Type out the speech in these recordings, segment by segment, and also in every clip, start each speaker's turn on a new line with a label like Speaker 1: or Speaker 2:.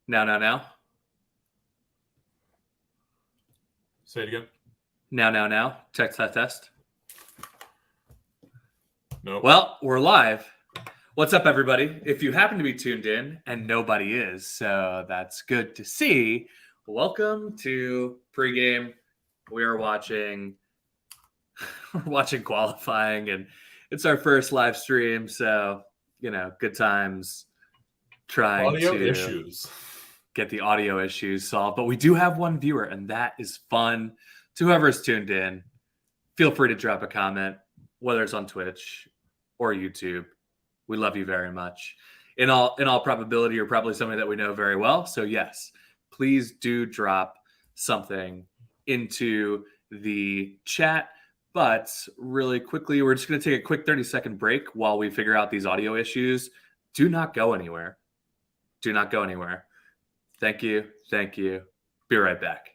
Speaker 1: Now.
Speaker 2: Say it again.
Speaker 1: Now. Test.
Speaker 2: No.
Speaker 1: Well, we're live. What's up, everybody? If you happen to be tuned in, and nobody is, so that's good to see, welcome to pregame. We're watching qualifying, and it's our first live stream, so, good times trying
Speaker 2: Audio
Speaker 1: to
Speaker 2: issues.
Speaker 1: get the audio issues solved. But we do have one viewer, and that is fun. To whoever's tuned in, feel free to drop a comment, whether it's on Twitch or YouTube. We love you very much. In all probability, you're probably somebody that we know very well. So yes, please do drop something into the chat. But really quickly, we're just going to take a quick 30-second break while we figure out these audio issues. Do not go anywhere. Do not go anywhere. Thank you. Be right back.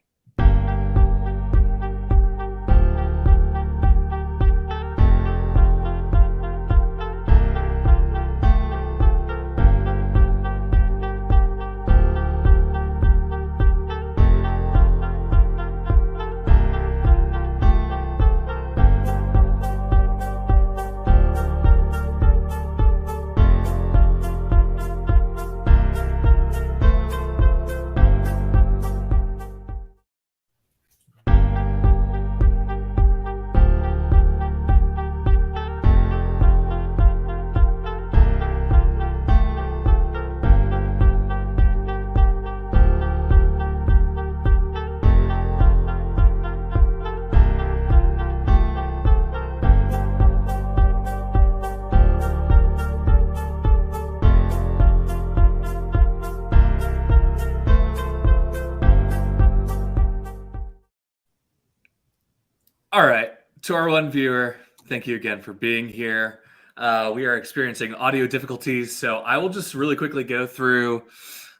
Speaker 1: All right, to our one viewer, thank you again for being here. We are experiencing audio difficulties, so I will just really quickly go through,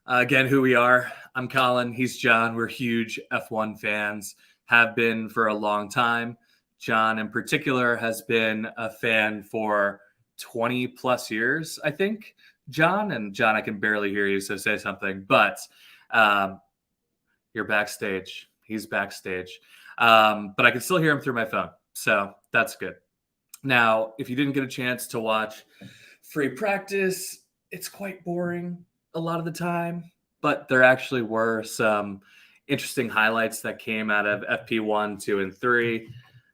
Speaker 1: again, who we are. I'm Colin, he's John. We're huge F1 fans, have been for a long time. John, in particular, has been a fan for 20 plus years, I think. John, I can barely hear you, so say something. But you're backstage. He's backstage. But I can still hear him through my phone. So that's good. Now, if you didn't get a chance to watch free practice, it's quite boring a lot of the time. But there actually were some interesting highlights that came out of FP1, 2, and 3.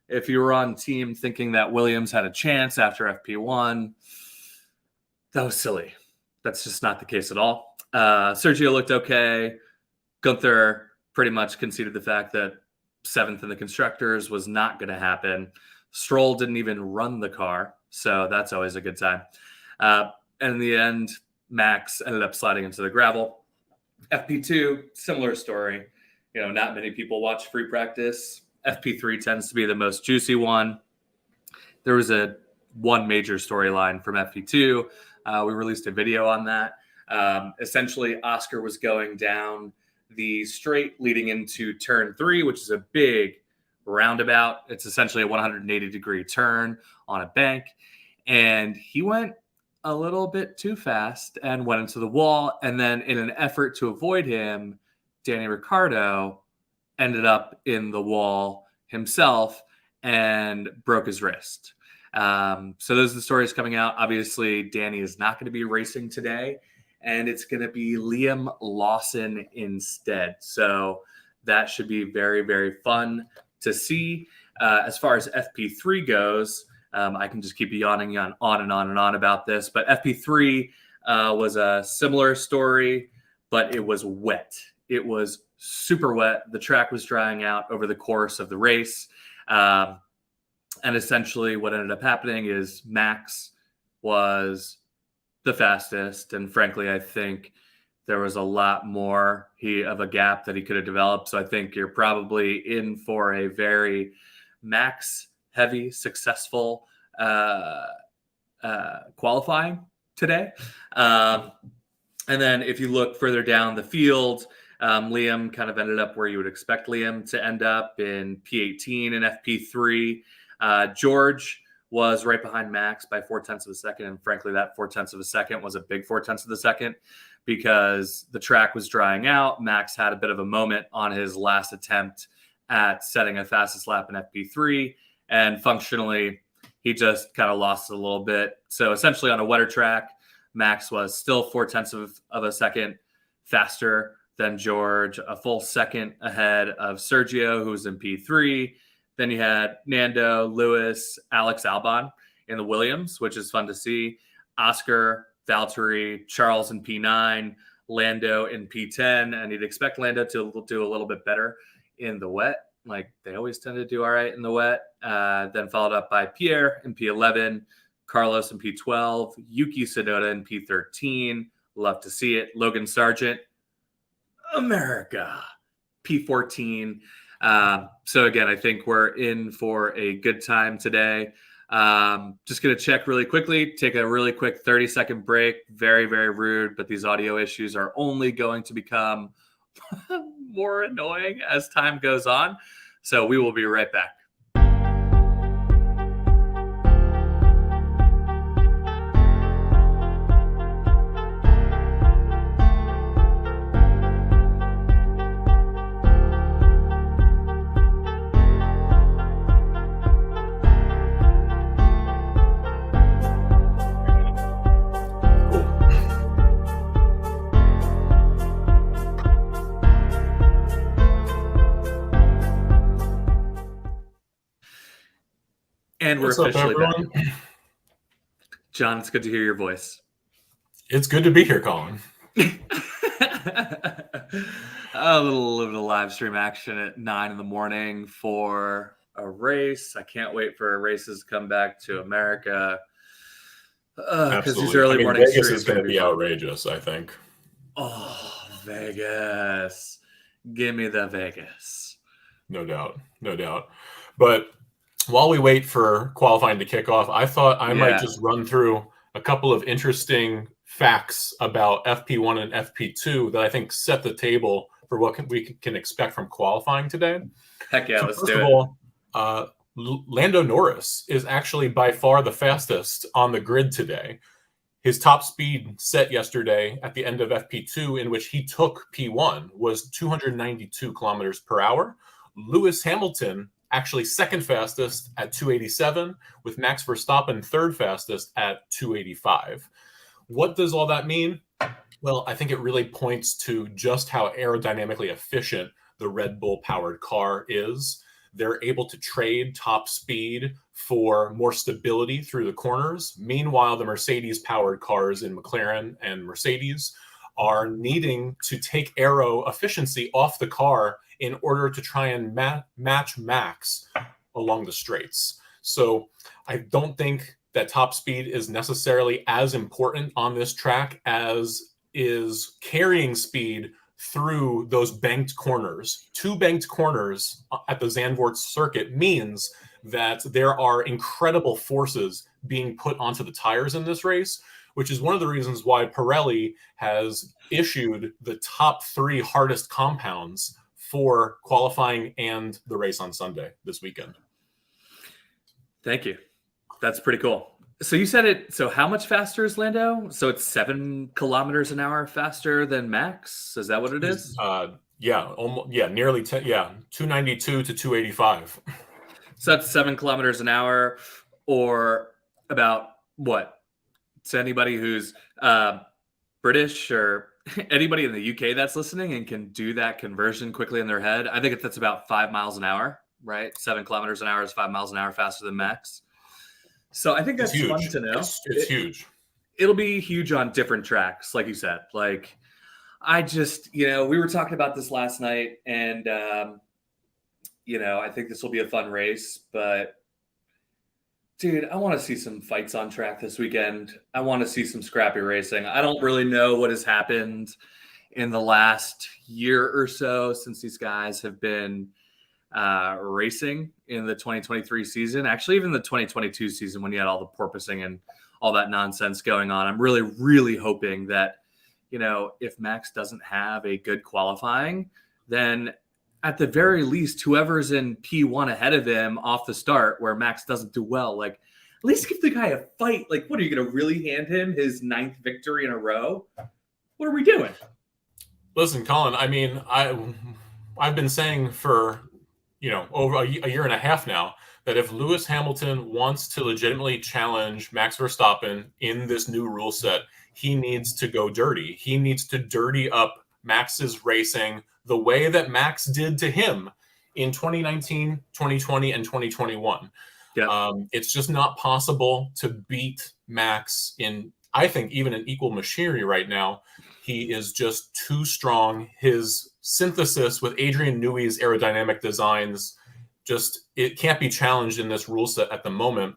Speaker 1: If you were on team thinking that Williams had a chance after FP1, that was silly. That's just not the case at all. Sergio looked okay. Gunther pretty much conceded the fact that 7th in the constructors was not going to happen. Stroll didn't even run the car, so that's always a good time. And in the end, Max ended up sliding into the gravel. FP2, similar story. Not many people watch free practice. FP3 tends to be the most juicy one. There was one major storyline from FP2. We released a video on that. Essentially, Oscar was going down the straight leading into turn 3, which is a big roundabout. It's essentially a 180-degree turn on a bank. And he went a little bit too fast and went into the wall. And then in an effort to avoid him, Danny Ricciardo ended up in the wall himself and broke his wrist. So those are the stories coming out. Obviously, Danny is not going to be racing today, and it's going to be Liam Lawson instead. So that should be very, very fun to see. As far as FP3 goes, I can just keep yawning on and on about this. But FP3 was a similar story, but it was wet. It was super wet. The track was drying out over the course of the race. And essentially what ended up happening is Max was the fastest. And frankly, I think there was a lot more of a gap that he could have developed. So I think you're probably in for a very Max-heavy, successful qualifying today. And then if you look further down the field, Liam kind of ended up where you would expect Liam to end up in P18 and FP3. George was right behind Max by 0.4 of a second. And frankly, that 0.4 of a second was a big 0.4 of a second because the track was drying out. Max had a bit of a moment on his last attempt at setting a fastest lap in FP3. And functionally, he just kind of lost it a little bit. So essentially on a wetter track, Max was still 0.4 of a second faster than George, a full second ahead of Sergio, who was in P3. Then you had Nando, Lewis, Alex Albon in the Williams, which is fun to see. Oscar, Valtteri, Charles in P9, Lando in P10. And you'd expect Lando to do a little bit better in the wet. Like they always tend to do all right in the wet. Then followed up by Pierre in P11, Carlos in P12, Yuki Tsunoda in P13. Love to see it. Logan Sargent, America, P14. So again, I think we're in for a good time today. Just going to check really quickly, take a really quick 30-second break. Very, very rude, but these audio issues are only going to become more annoying as time goes on. So we will be right back. And we're officially back. John, it's good to hear your voice.
Speaker 2: It's good to be here, Colin.
Speaker 1: A little bit of live stream action at 9 a.m. for a race. I can't wait for races to come back to America. Because these early morning
Speaker 2: Vegas
Speaker 1: streams
Speaker 2: is going to be outrageous, I think.
Speaker 1: Oh, Vegas. Give me the Vegas.
Speaker 2: No doubt. But while we wait for qualifying to kick off, I thought I might just run through a couple of interesting facts about FP1 and FP2 that I think set the table for what we can expect from qualifying today.
Speaker 1: Heck yeah, let's do it.
Speaker 2: First of all, Lando Norris is actually by far the fastest on the grid today. His top speed set yesterday at the end of FP2, in which he took P1, was 292 kilometers per hour. Lewis Hamilton actually second fastest at 287, with Max Verstappen third fastest at 285. What does all that mean? Well, I think it really points to just how aerodynamically efficient the Red Bull-powered car is. They're able to trade top speed for more stability through the corners. Meanwhile, the Mercedes-powered cars in McLaren and Mercedes are needing to take aero efficiency off the car in order to try and match Max along the straights. So I don't think that top speed is necessarily as important on this track as is carrying speed through those banked corners. 2 banked corners at the Zandvoort circuit means that there are incredible forces being put onto the tires in this race, which is one of the reasons why Pirelli has issued the top 3 hardest compounds for qualifying and the race on Sunday this weekend.
Speaker 1: Thank you. That's pretty cool. So you said it. So how much faster is Lando? So it's 7 kilometers an hour faster than Max. Is that what it is?
Speaker 2: Nearly 10. Yeah, 292 to 285.
Speaker 1: So that's 7 kilometers an hour, or about what? To anybody who's British or anybody in the UK that's listening and can do that conversion quickly in their head, I think that's about 5 miles an hour, right? 7 kilometers an hour is 5 miles an hour faster than Max. So I think that's fun to know.
Speaker 2: It's huge.
Speaker 1: It'll be huge on different tracks, like you said. Like, I just, we were talking about this last night, and, I think this will be a fun race. But, dude, I want to see some fights on track this weekend. I want to see some scrappy racing. I don't really know what has happened in the last year or so since these guys have been racing in the 2023 season. Actually, even the 2022 season, when you had all the porpoising and all that nonsense going on. I'm really, really hoping that, if Max doesn't have a good qualifying, then at the very least, whoever's in P1 ahead of him off the start where Max doesn't do well, like, At least give the guy a fight. Like, what are you going to really hand him his 9th victory in a row? What are we doing?
Speaker 2: Listen, Colin, I mean, I've been saying for, over a year and a half now that if Lewis Hamilton wants to legitimately challenge Max Verstappen in this new rule set, he needs to go dirty. He needs to dirty up Max's racing the way that Max did to him in 2019, 2020, and 2021.
Speaker 1: Yeah.
Speaker 2: It's just not possible to beat Max in, I think, even in equal machinery right now. He is just too strong. His synthesis with Adrian Newey's aerodynamic designs, it can't be challenged in this rule set at the moment.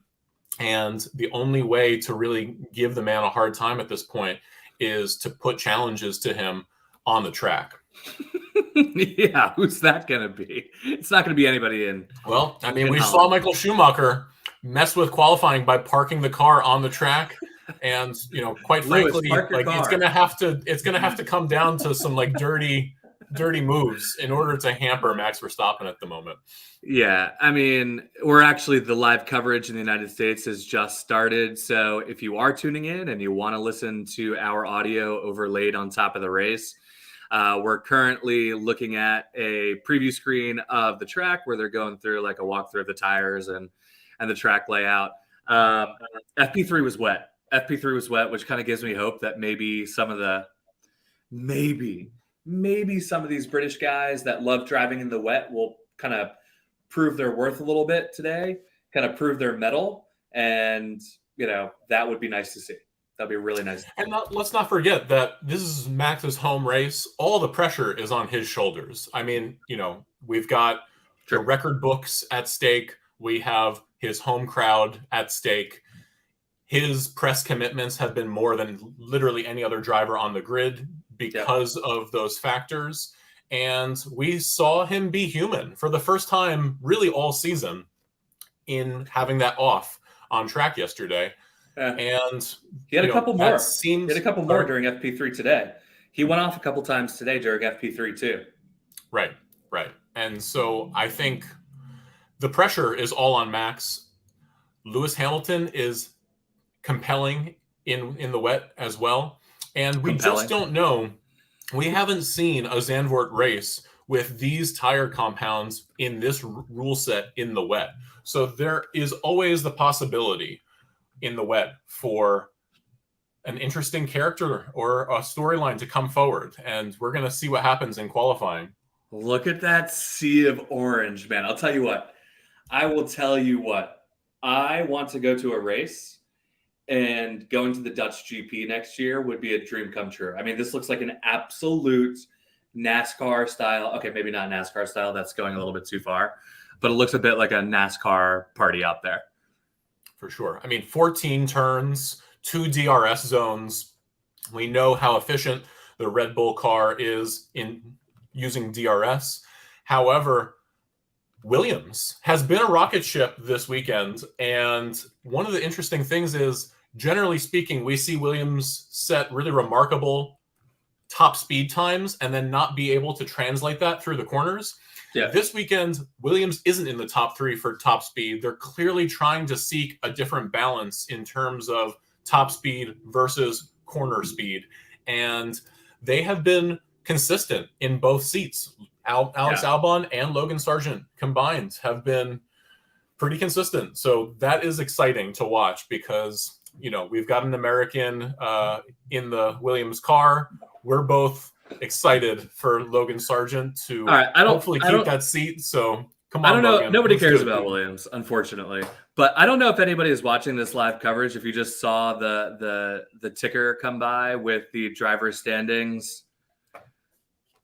Speaker 2: And the only way to really give the man a hard time at this point is to put challenges to him on the track.
Speaker 1: Yeah, who's that going to be? It's not going to be anybody in.
Speaker 2: Well, I mean, we saw Michael Schumacher mess with qualifying by parking the car on the track. And, quite frankly, it's going to have to come down to some like dirty moves in order to hamper Max Verstappen at the moment.
Speaker 1: Yeah, I mean, the live coverage in the United States has just started. So if you are tuning in and you want to listen to our audio overlaid on top of the race, we're currently looking at a preview screen of the track where they're going through like a walkthrough of the tires and the track layout. FP3 was wet. FP3 was wet, which kind of gives me hope that maybe some of these British guys that love driving in the wet will kind of prove their worth a little bit today, kind of prove their mettle. And, that would be nice to see. That'd be really nice.
Speaker 2: And let's not forget that this is Max's home race. All the pressure is on his shoulders. I mean, we've got the record books at stake. We have his home crowd at stake. His press commitments have been more than literally any other driver on the grid because of those factors. And we saw him be human for the first time really all season in having that off on track yesterday. And
Speaker 1: he had a couple more. He had a couple more during FP3 today. He went off a couple times today during FP3 too.
Speaker 2: Right. And so I think the pressure is all on Max. Lewis Hamilton is compelling in the wet as well. And we just don't know. We haven't seen a Zandvoort race with these tire compounds in this rule set in the wet. So there is always the possibility in the wet for an interesting character or a storyline to come forward. And we're going to see what happens in qualifying.
Speaker 1: Look at that sea of orange, man. I'll tell you what. I will tell you what. I want to go to a race, and going to the Dutch GP next year would be a dream come true. I mean, this looks like an absolute NASCAR style. Okay, maybe not NASCAR style. That's going a little bit too far. But it looks a bit like a NASCAR party out there.
Speaker 2: For sure. I mean, 14 turns, 2 DRS zones. We know how efficient the Red Bull car is in using DRS. However, Williams has been a rocket ship this weekend. And one of the interesting things is, generally speaking, we see Williams set really remarkable top speed times and then not be able to translate that through the corners. Yeah. This weekend, Williams isn't in the top 3 for top speed. They're clearly trying to seek a different balance in terms of top speed versus corner speed. And they have been consistent in both seats. Alex Albon and Logan Sargent combined have been pretty consistent. So that is exciting to watch because, we've got an American in the Williams car. We're both excited for Logan Sargent to hopefully keep that seat. So come on,
Speaker 1: I don't know.
Speaker 2: Logan.
Speaker 1: Nobody cares about Williams, unfortunately. But I don't know if anybody is watching this live coverage. If you just saw the ticker come by with the driver standings,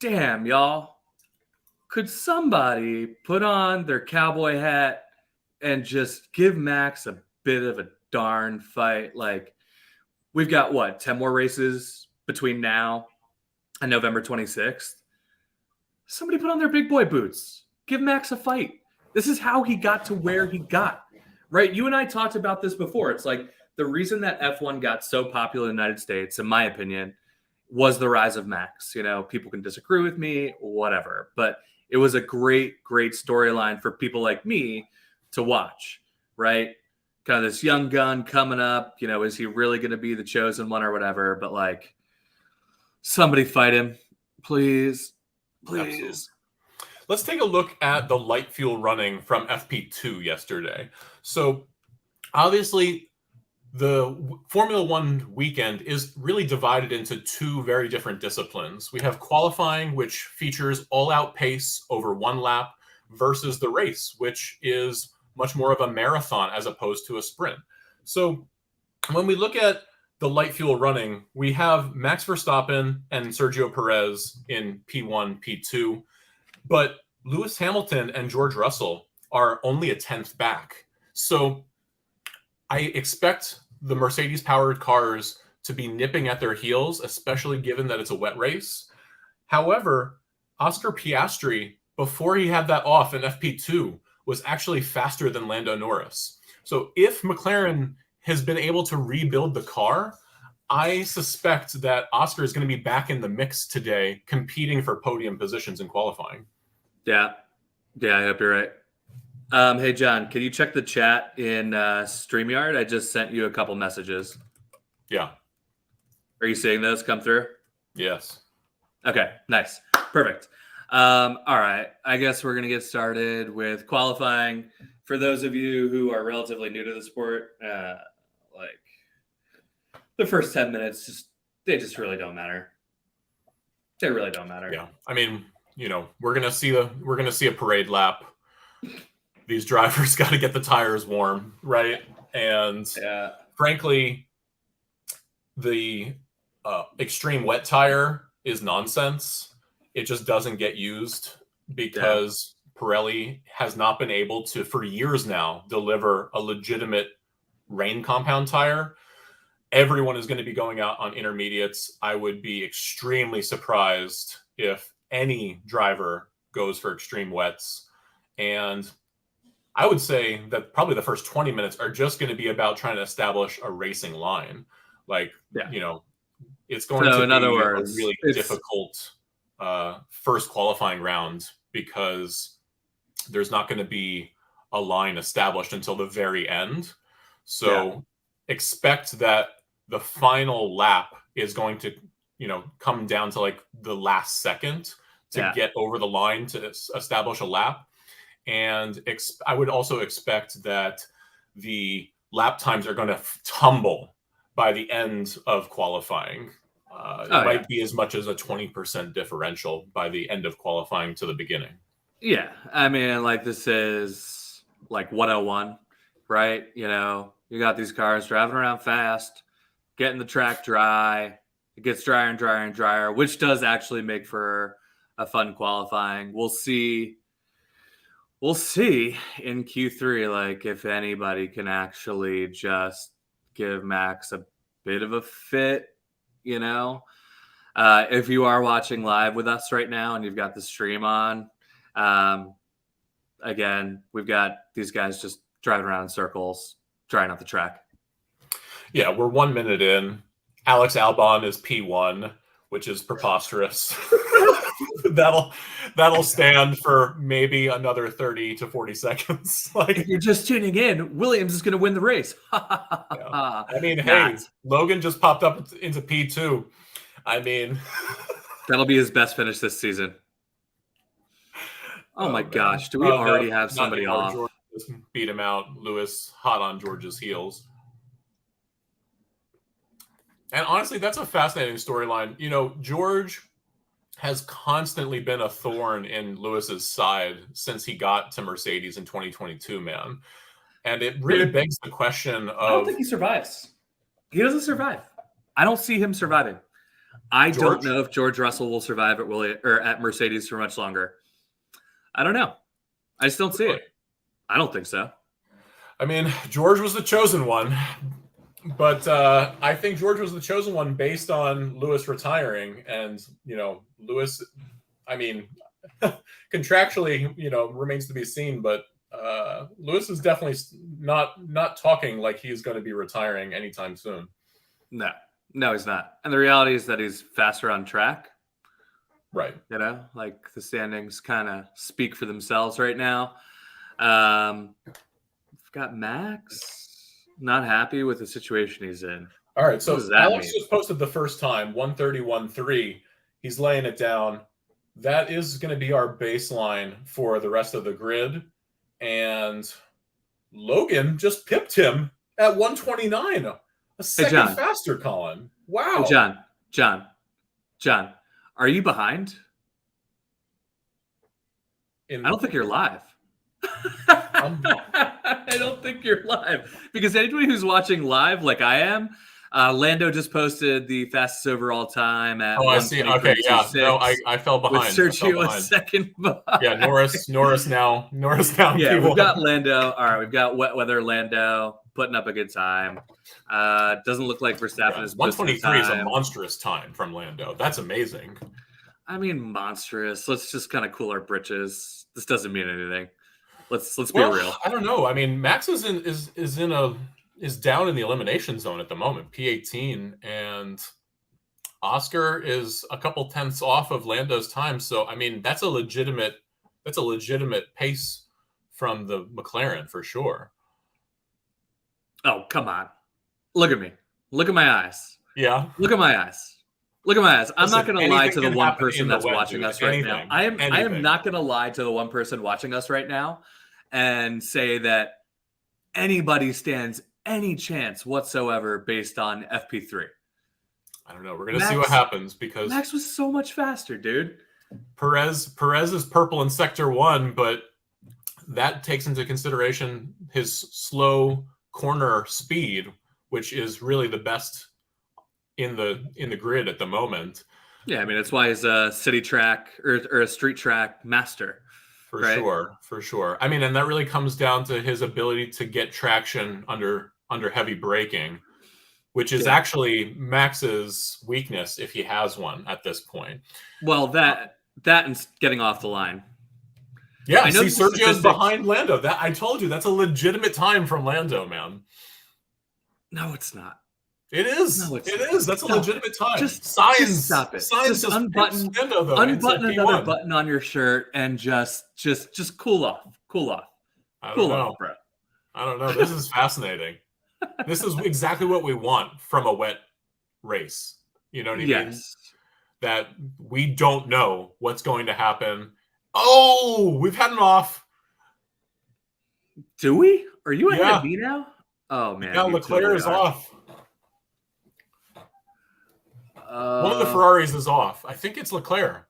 Speaker 1: damn, y'all. Could somebody put on their cowboy hat and just give Max a bit of a darn fight? Like, we've got 10 more races between now and November 26th. Somebody put on their big boy boots. Give Max a fight. This is how he got to where he got, right? You and I talked about this before. It's like the reason that F1 got so popular in the United States, in my opinion, was the rise of Max. People can disagree with me, whatever. But it was a great, great storyline for people like me to watch, right? kind of this young gun coming up. You know, is he really going to be the chosen one or whatever? But like, somebody fight him, please, please.
Speaker 2: Absolutely. Let's take a look at the light fuel running from FP2 yesterday. So obviously, the Formula One weekend is really divided into two very different disciplines. We have qualifying, which features all-out pace over one lap, versus the race, which is much more of a marathon as opposed to a sprint. So when we look at the light fuel running, we have Max Verstappen and Sergio Perez in P1, P2, but Lewis Hamilton and George Russell are only a 10th back. So I expect the Mercedes-powered cars to be nipping at their heels, especially given that it's a wet race. However, Oscar Piastri, before he had that off in FP2, was actually faster than Lando Norris. So if McLaren has been able to rebuild the car, I suspect that Oscar is going to be back in the mix today, competing for podium positions in qualifying.
Speaker 1: Yeah, I hope you're right. Hey, John, can you check the chat in StreamYard? I just sent you a couple messages.
Speaker 2: Yeah.
Speaker 1: Are you seeing those come through?
Speaker 2: Yes.
Speaker 1: Okay, nice. Perfect. All right. I guess we're going to get started with qualifying. For those of you who are relatively new to the sport, like the first 10 minutes, they just really don't matter. They really don't matter.
Speaker 2: Yeah. I mean, you know, we're going to see a parade lap. These drivers got to get the tires warm, right? And frankly, the extreme wet tire is nonsense. It just doesn't get used because Pirelli has not been able to, for years now, deliver a legitimate rain compound tire. Everyone is going to be going out on intermediates. I would be extremely surprised if any driver goes for extreme wets. And I would say that probably the first 20 minutes are just going to be about trying to establish a racing line. Like, you know, it's going to be a really difficult first qualifying round because there's not going to be a line established until the very end. So expect that the final lap is going to, you know, come down to like the last second to get over the line to establish a lap. And I would also expect that the lap times are going to tumble by the end of qualifying. It might be as much as a 20% differential by the end of qualifying to the beginning.
Speaker 1: Yeah. I mean, like this is like 101, right? You know, you got these cars driving around fast, getting the track dry. It gets drier and drier and drier, which does actually make for a fun qualifying. We'll see in Q3, like if anybody can actually just give Max a bit of a fit, you know. If you are watching live with us right now and you've got the stream on, again, we've got these guys just driving around in circles, trying out the track.
Speaker 2: Yeah, we're 1 minute in. Alex Albon is P1, which is preposterous. That'll stand for maybe another 30 to 40 seconds. Like,
Speaker 1: if you're just tuning in, Williams is going to win the race.
Speaker 2: I mean, hey, Logan just popped up into P2. I mean,
Speaker 1: that'll be his best finish this season. Oh my gosh, do we already have somebody off?
Speaker 2: George just beat him out. Lewis hot on George's heels. And honestly, that's a fascinating storyline. You know, George has constantly been a thorn in Lewis's side since he got to Mercedes in 2022, man. And it really begs the question of...
Speaker 1: I don't think he survives. He doesn't survive. I don't see him surviving. I don't know if George Russell will survive at Mercedes for much longer. I don't know. I just don't see it. I don't think so.
Speaker 2: I mean, George was the chosen one. But I think George was the chosen one based on Lewis retiring. And, you know, Lewis, I mean, contractually, you know, remains to be seen. But Lewis is definitely not talking like he's going to be retiring anytime soon.
Speaker 1: No, he's not. And the reality is that he's faster on track.
Speaker 2: Right.
Speaker 1: You know, like the standings kind of speak for themselves right now. We've got Max. Not happy with the situation he's in.
Speaker 2: All right,
Speaker 1: What
Speaker 2: so
Speaker 1: does that
Speaker 2: Alex
Speaker 1: mean?
Speaker 2: just posted the first time, 131.3. He's laying it down. That is going to be our baseline for the rest of the grid. And Logan just pipped him at 129. A second
Speaker 1: John.
Speaker 2: faster, Colin. Wow.
Speaker 1: Hey, John, are you behind? I don't think you're live. I don't think you're live because anybody who's watching live, like I am, Lando just posted the fastest overall time at.
Speaker 2: Oh, I see. Okay, yeah. No, I fell behind.
Speaker 1: With Sergio a second behind.
Speaker 2: Yeah, Norris now.
Speaker 1: Yeah,
Speaker 2: P1.
Speaker 1: we've got Lando. All right, we've got wet weather Lando putting up a good time. Doesn't look like Verstappen is
Speaker 2: 123 is a monstrous time from Lando. That's amazing.
Speaker 1: I mean, monstrous. Let's just kind of cool our britches. This doesn't mean anything. Let's be real.
Speaker 2: I don't know. I mean, Max is down in the elimination zone at the moment, P18, and Oscar is a couple tenths off of Lando's time. So I mean, that's a legitimate pace from the McLaren for sure.
Speaker 1: Oh, come on. Look at me. Look at my eyes.
Speaker 2: Yeah.
Speaker 1: Look at my eyes. Look at my eyes. I'm not going to lie to the one person that's watching us right now. I am not going to lie to the one person watching us right now and say that anybody stands any chance whatsoever based on FP3.
Speaker 2: I don't know. We're going to see what happens because
Speaker 1: Max was so much faster, dude.
Speaker 2: Perez is purple in sector 1, but that takes into consideration his slow corner speed, which is really the best in the grid at the moment.
Speaker 1: Yeah, I mean that's why he's a city track or a street track master.
Speaker 2: For sure. I mean, and that really comes down to his ability to get traction under heavy braking, which is actually Max's weakness if he has one at this point.
Speaker 1: Well, that and getting off the line.
Speaker 2: Yeah, I know Sergio's behind Lando. That I told you, that's a legitimate time from Lando, man.
Speaker 1: No, it's not.
Speaker 2: It is.
Speaker 1: No,
Speaker 2: it is. That's a legitimate time.
Speaker 1: Just stop it.
Speaker 2: Science
Speaker 1: just unbutton another button on your shirt and just cool off. Cool off. Cool off, bro.
Speaker 2: I don't know. This is fascinating. This is exactly what we want from a wet race. You know what I mean?
Speaker 1: Yes.
Speaker 2: That we don't know what's going to happen. Oh, we've had an off.
Speaker 1: Do we? Are you ahead of me now? Oh, man.
Speaker 2: Yeah, Leclerc is off. One of the Ferraris is off. I think it's Leclerc.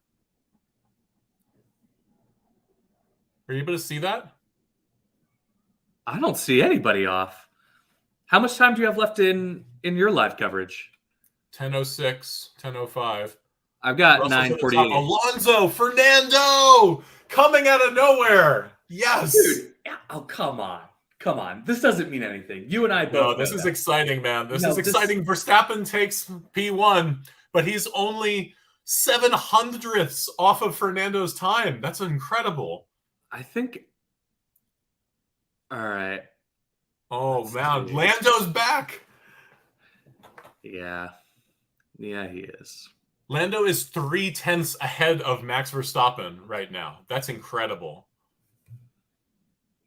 Speaker 2: Are you able to see that?
Speaker 1: I don't see anybody off. How much time do you have left in your live coverage?
Speaker 2: 10:06, 10:05.
Speaker 1: I've got 9:48.
Speaker 2: Alonso, Fernando, coming out of nowhere. Yes.
Speaker 1: Dude, oh, come on. Come on. This doesn't mean anything. You and I both.
Speaker 2: No, this is exciting, man. This is exciting. Verstappen takes P1, but he's only 700ths off of Fernando's time. That's incredible.
Speaker 1: I think. All right.
Speaker 2: Oh, man. Lando's back.
Speaker 1: Yeah. Yeah, he is.
Speaker 2: Lando is 3 tenths ahead of Max Verstappen right now. That's incredible.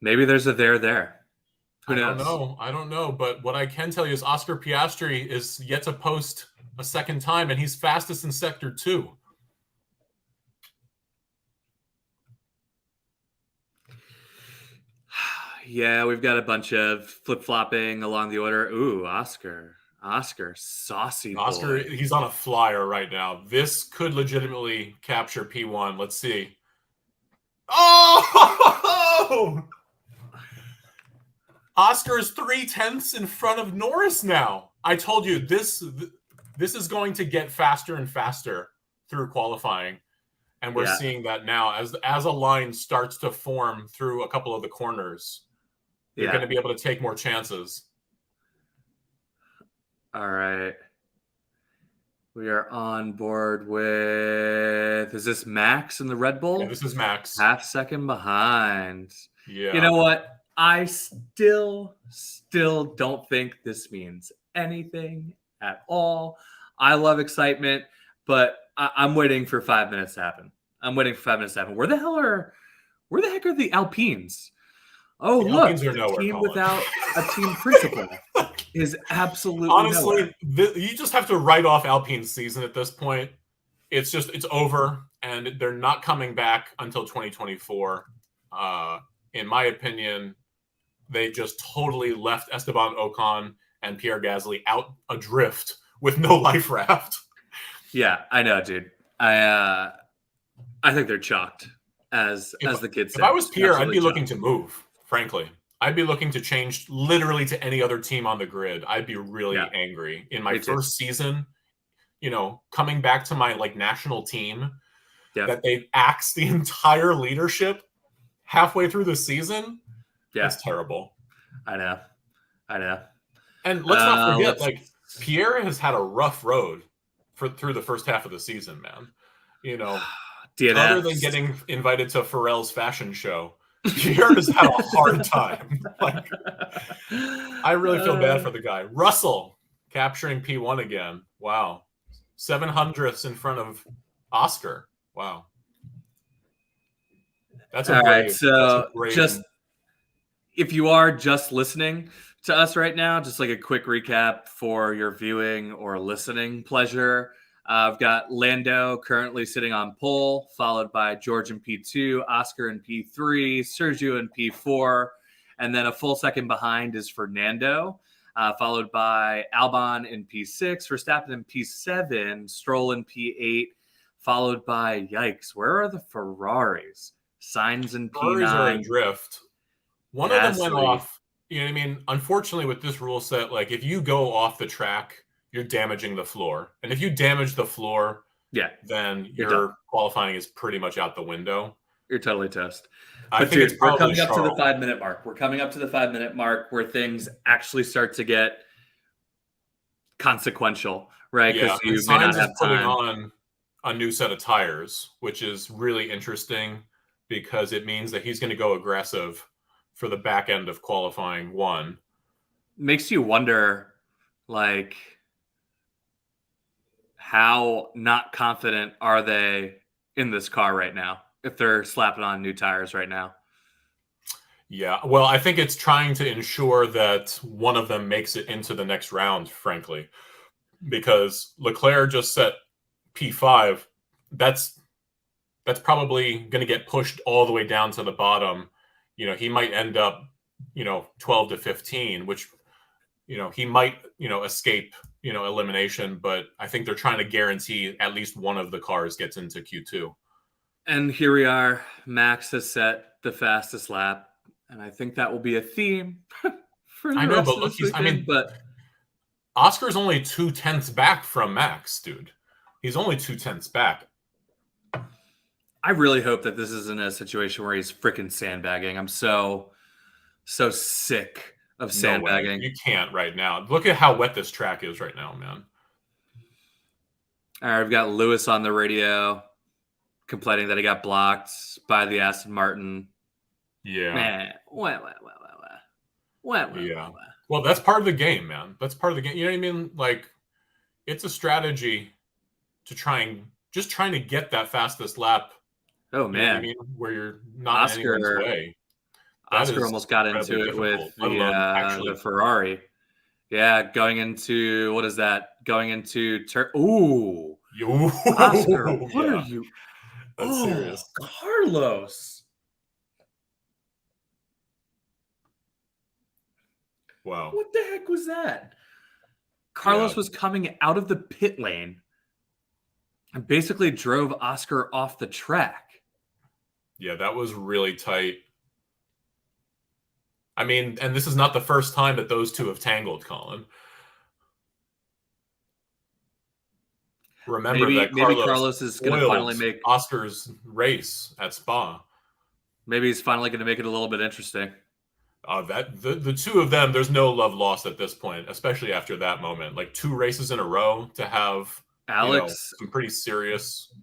Speaker 1: Maybe there's a there. Who knows?
Speaker 2: I don't know. But what I can tell you is Oscar Piastri is yet to post a second time, and he's fastest in Sector 2.
Speaker 1: Yeah, we've got a bunch of flip-flopping along the order. Ooh, Oscar, saucy boy.
Speaker 2: Oscar, he's on a flyer right now. This could legitimately capture P1. Let's see. Oh! Oscar is 3 tenths in front of Norris now. I told you, this is going to get faster and faster through qualifying. And we're seeing that now as a line starts to form through a couple of the corners. You're going to be able to take more chances.
Speaker 1: All right. We are on board with, is this Max in the Red Bull?
Speaker 2: Yeah, this is Max.
Speaker 1: Half second behind.
Speaker 2: Yeah.
Speaker 1: You know what? I still don't think this means anything at all. I love excitement, but I'm waiting for 5 minutes to happen. Where the heck are the Alpines? Oh,
Speaker 2: The
Speaker 1: look,
Speaker 2: Alpines are
Speaker 1: the
Speaker 2: nowhere,
Speaker 1: team
Speaker 2: Colin.
Speaker 1: without a team principal is absolutely
Speaker 2: Honestly,
Speaker 1: nowhere.
Speaker 2: you just have to write off Alpine's season at this point. It's over, and they're not coming back until 2024. In my opinion, they just totally left Esteban Ocon and Pierre Gasly out adrift with no life raft.
Speaker 1: Yeah, I know, dude. I think they're chalked, as the kids say.
Speaker 2: If I was Pierre, I'd
Speaker 1: Absolutely
Speaker 2: be looking
Speaker 1: chalked.
Speaker 2: to move, frankly. I'd be looking to change literally to any other team on the grid. I'd be really
Speaker 1: Yeah,
Speaker 2: angry. In my
Speaker 1: me too.
Speaker 2: first season, coming back to my national team,
Speaker 1: Yeah,
Speaker 2: that they axed the entire leadership halfway through the season.
Speaker 1: yeah.
Speaker 2: That's terrible.
Speaker 1: I know.
Speaker 2: And let's not forget,
Speaker 1: Let's
Speaker 2: Pierre has had a rough road through the first half of the season, man. Other than
Speaker 1: DNFs.
Speaker 2: getting invited to Pharrell's fashion show, Pierre has had a hard time. I really feel bad for the guy. Russell capturing P1 again. Wow. 700ths in front of Oscar. Wow. That's a
Speaker 1: all
Speaker 2: brave.
Speaker 1: right. So
Speaker 2: brave.
Speaker 1: just if you are just listening to us right now, just like a quick recap for your viewing or listening pleasure. I've got Lando currently sitting on pole, followed by George in P2, Oscar in P3, Sergio in P4, and then a full second behind is Fernando, followed by Albon in P6, Verstappen in P7, Stroll in P8, followed by, yikes, where are the Ferraris? Sainz in P9.
Speaker 2: Ferraris are adrift. One of them went
Speaker 1: Gasly.
Speaker 2: off. You know what I mean? Unfortunately, with this rule set, if you go off the track, you're damaging the floor. And if you damage the floor, then your qualifying is pretty much out the window.
Speaker 1: You're totally toast.
Speaker 2: I think it's
Speaker 1: we're coming
Speaker 2: Charles.
Speaker 1: up to the 5-minute mark. We're coming up to the 5-minute mark where things actually start to get consequential, right? Because you may not have
Speaker 2: putting
Speaker 1: time.
Speaker 2: on a new set of tires, which is really interesting because it means that he's going to go aggressive for the back end of qualifying one.
Speaker 1: Makes you wonder, how not confident are they in this car right now if they're slapping on new tires right now?
Speaker 2: Yeah, well, I think it's trying to ensure that one of them makes it into the next round, frankly, because Leclerc just set P5. That's probably going to get pushed all the way down to the bottom. He might end up, 12 to 15, which, he might, escape, elimination. But I think they're trying to guarantee at least one of the cars gets into Q2.
Speaker 1: And here we are. Max has set the fastest lap. And I think that will be a theme for the rest of this weekend. But
Speaker 2: Oscar's only 0.2 back from Max, dude. He's only 0.2 back.
Speaker 1: I really hope that this isn't a situation where he's freaking sandbagging. I'm so sick of sandbagging.
Speaker 2: No, you can't right now. Look at how wet this track is right now, man.
Speaker 1: All right, I've got Lewis on the radio complaining that he got blocked by the Aston Martin.
Speaker 2: Yeah.
Speaker 1: What?
Speaker 2: Yeah. Well, that's part of the game, man. That's part of the game. You know what I mean? It's a strategy to trying to get that fastest lap.
Speaker 1: Oh, man.
Speaker 2: You know what I mean? Where you're not in anyone's way.
Speaker 1: Oscar almost got into it with the Ferrari. Yeah, going into, what is that? Going into Ooh. Oscar, what are you?
Speaker 2: That's serious.
Speaker 1: Carlos.
Speaker 2: Wow.
Speaker 1: What the heck was that? Carlos was coming out of the pit lane and basically drove Oscar off the track.
Speaker 2: Yeah, that was really tight. I mean, and this is not the first time that those two have tangled, Colin. Remember that
Speaker 1: maybe Carlos is going to finally make
Speaker 2: Oscar's race at Spa.
Speaker 1: Maybe he's finally going to make it a little bit interesting.
Speaker 2: The two of them, there's no love lost at this point, especially after that moment. 2 races in a row to have
Speaker 1: Alex
Speaker 2: some pretty serious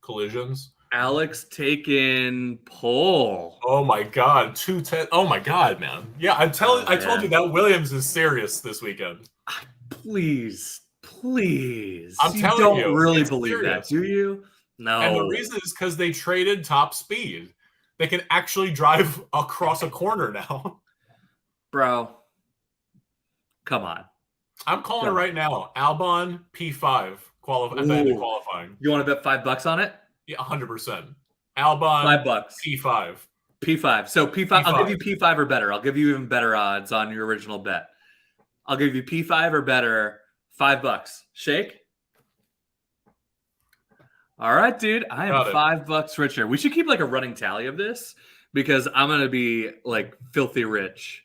Speaker 2: collisions.
Speaker 1: Alex taking pole.
Speaker 2: Oh my God, 210. Oh my God, man. Yeah, I told you that Williams is serious this weekend.
Speaker 1: Please.
Speaker 2: I'm telling you,
Speaker 1: don't really believe that, do you? No.
Speaker 2: And the reason is because they traded top speed. They can actually drive across a corner now.
Speaker 1: Bro, come on.
Speaker 2: I'm calling it right now. Albon P5 at the end of qualifying.
Speaker 1: You want to bet $5 on it?
Speaker 2: Yeah, 100%. Albon
Speaker 1: $5.
Speaker 2: P5.
Speaker 1: P5. So P5, I'll give you P5 or better. I'll give you even better odds on your original bet. I'll give you P5 or better, $5. Shake? All right, dude. I am $5 richer. We should keep like a running tally of this because I'm gonna be like filthy rich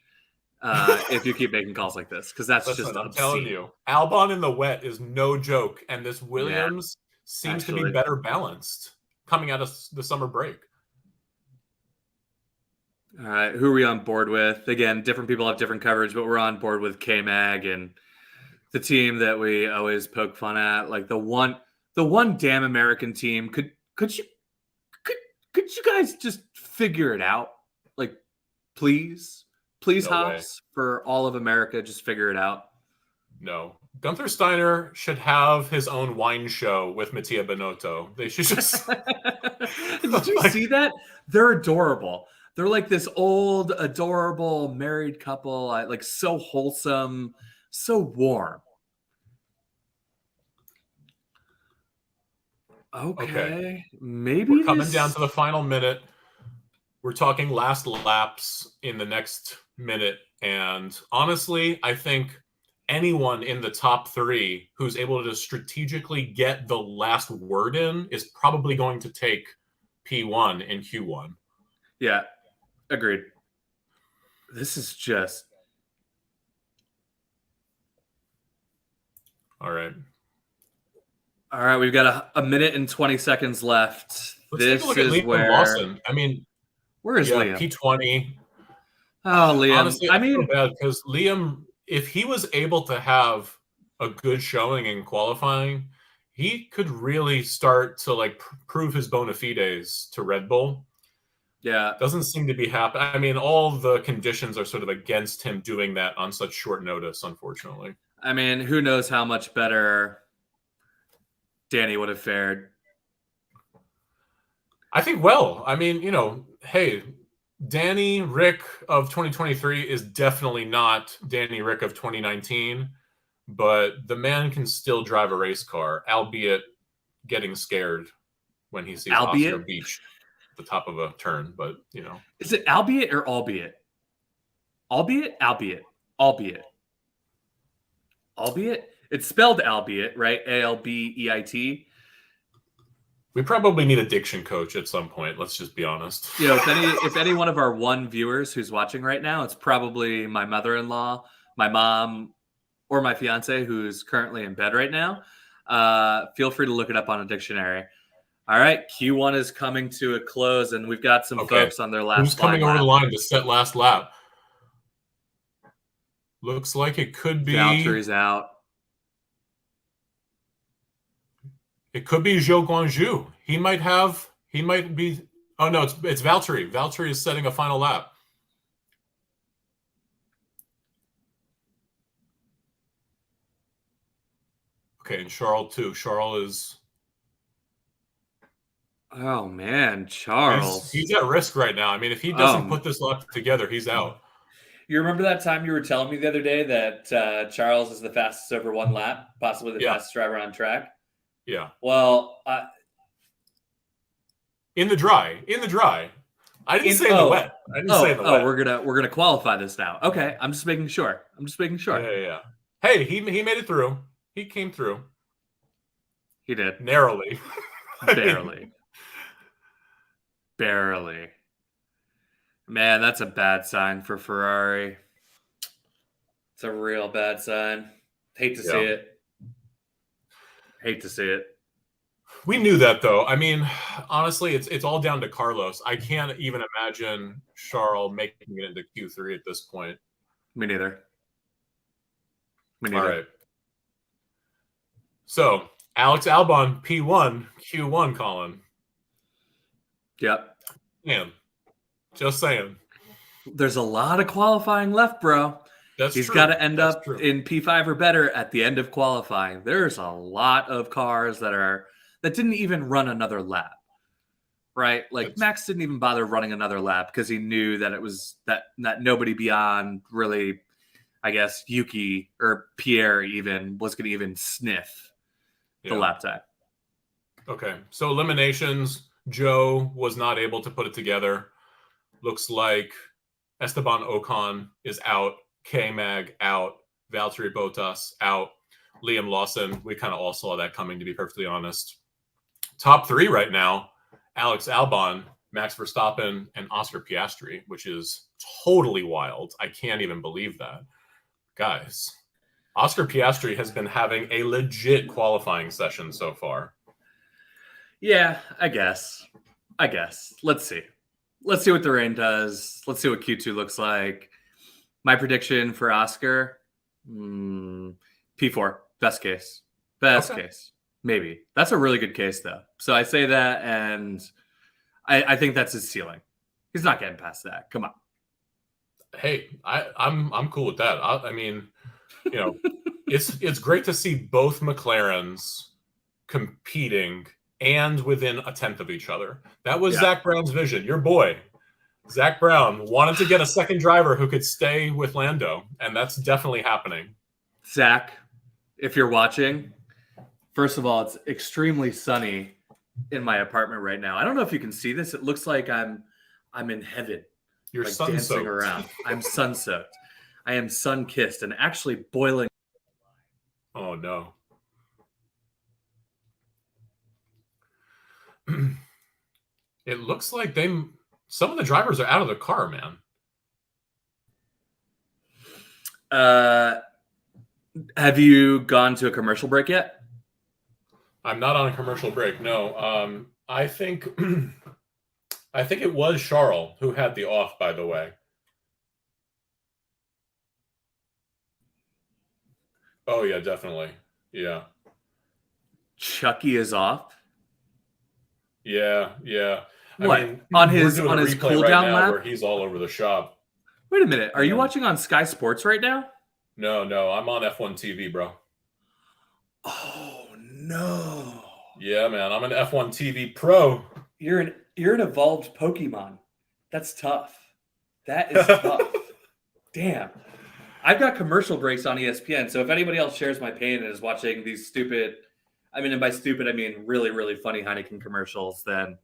Speaker 1: if you keep making calls like this, because that's just
Speaker 2: I'm
Speaker 1: obscene.
Speaker 2: telling you, Albon in the wet is no joke, and this Williams seems to be better balanced coming out of the summer break.
Speaker 1: All right, who are we on board with? Again, different people have different coverage, but we're on board with K-Mag and the team that we always poke fun at, like the one damn American team. Could you guys just figure it out? Like, please, Haas, for all of America, just figure it out.
Speaker 2: No. Gunther Steiner should have his own wine show with Mattia Binotto. They should just...
Speaker 1: Did you see that? They're adorable. They're like this old, adorable married couple, like so wholesome, so warm. Okay. Maybe
Speaker 2: we're coming down to the final minute. We're talking last laps in the next minute. And honestly, I think anyone in the top 3 who's able to strategically get the last word in is probably going to take P1 in Q1.
Speaker 1: Yeah, agreed. This is just...
Speaker 2: All right.
Speaker 1: All right, we've got a minute and 20 seconds left.
Speaker 2: Let's take a look at Liam Lawson. I mean,
Speaker 1: where is Liam?
Speaker 2: P20.
Speaker 1: Oh, Liam.
Speaker 2: Honestly, I feel bad because Liam, if he was able to have a good showing in qualifying, he could really start to like prove his bona fides to Red Bull.
Speaker 1: Yeah.
Speaker 2: Doesn't seem to be happening. I mean, all the conditions are sort of against him doing that on such short notice, unfortunately.
Speaker 1: I mean, who knows how much better Danny would have fared.
Speaker 2: I think well. I mean, hey, Danny Rick of 2023 is definitely not Danny Rick of 2019, but the man can still drive a race car, albeit getting scared when he sees Oscar Beach at the top of a turn. But,
Speaker 1: Is it albeit or albeit? Albeit? Albeit. It's spelled albeit, right? ALBEIT.
Speaker 2: We probably need a diction coach at some point. Let's just be honest.
Speaker 1: If any one of our one viewers who's watching right now, it's probably my mother-in-law, my mom, or my fiance who's currently in bed right now. Feel free to look it up on a dictionary. All right, Q1 is coming to a close, and we've got some folks on their last lap.
Speaker 2: Who's coming over the line to set last lap? Looks like it could be...
Speaker 1: Valtteri's out.
Speaker 2: It could be Zhou Guanzhou. He might be... Oh, no, it's Valtteri. Valtteri is setting a final lap. Okay, and Charles, too. Charles is...
Speaker 1: Oh, man, Charles.
Speaker 2: He's at risk right now. I mean, if he doesn't put this lap together, he's out.
Speaker 1: You remember that time you were telling me the other day that Charles is the fastest over one lap, possibly the fastest driver on track?
Speaker 2: Yeah.
Speaker 1: Well,
Speaker 2: in the dry. I didn't say in the wet. I didn't say in the wet.
Speaker 1: We're gonna qualify this now. Okay, I'm just making sure.
Speaker 2: Yeah. Hey, he made it through. He came through.
Speaker 1: He did.
Speaker 2: Narrowly.
Speaker 1: Barely. Man, that's a bad sign for Ferrari. It's a real bad sign. Hate to see it.
Speaker 2: We knew that, though. I mean, honestly, it's all down to Carlos. I can't even imagine Charles making it into Q3 at this point.
Speaker 1: Me neither.
Speaker 2: All right. So, Alex Albon, P1, Q1, Colin.
Speaker 1: Yep.
Speaker 2: Man, just saying.
Speaker 1: There's a lot of qualifying left, bro. He's got to end up in P5 or better at the end of qualifying. There's a lot of cars that didn't even run another lap. right? Like Max didn't even bother running another lap because he knew that it was that nobody beyond really, I guess, Yuki or Pierre even was going to even sniff the lap time.
Speaker 2: Okay, so eliminations. Joe was not able to put it together. Looks like Esteban Ocon is out. K-Mag out. Valtteri Bottas out. Liam Lawson, we kind of all saw that coming, to be perfectly honest. Top three right now, Alex Albon, Max Verstappen, and Oscar Piastri, which is totally wild. I can't even believe that. Guys, Oscar Piastri has been having a legit qualifying session so far.
Speaker 1: Yeah, I guess. Let's see. Let's see what the rain does. Let's see what Q2 looks like. My prediction for Oscar, P4, best case. Best case. Maybe. That's a really good case, though. So I say that, and I think that's his ceiling. He's not getting past that. Come on.
Speaker 2: Hey, I'm cool with that. I mean, you know, it's great to see both McLarens competing and within a tenth of each other. That was Zach Brown's vision. Your boy, Zach Brown, wanted to get a second driver who could stay with Lando, and that's definitely happening.
Speaker 1: Zach, if you're watching, first of all, it's extremely sunny in my apartment right now. I don't know if you can see this. It looks like I'm in heaven.
Speaker 2: You're
Speaker 1: like
Speaker 2: sun-soaked.
Speaker 1: Dancing around. I'm sun-soaked. I am sun-kissed and actually boiling.
Speaker 2: Oh, no. It looks like some of the drivers are out of the car, man.
Speaker 1: Have you gone to a commercial break yet?
Speaker 2: I'm not on a commercial break. No. I think it was Charles who had the off, by the way. Oh yeah, definitely. Yeah.
Speaker 1: Chucky is off.
Speaker 2: Yeah.
Speaker 1: What?
Speaker 2: I mean,
Speaker 1: on his cool down lap
Speaker 2: where he's all over the shop.
Speaker 1: Wait a minute. Are you watching on Sky Sports right now?
Speaker 2: No. I'm on F1 TV, bro.
Speaker 1: Oh no.
Speaker 2: Yeah, man. I'm an F1 TV pro.
Speaker 1: You're an evolved Pokemon. That's tough. That is tough. Damn. I've got commercial breaks on ESPN, so if anybody else shares my pain and is watching these stupid, I mean, and by stupid, I mean really, really funny Heineken commercials, then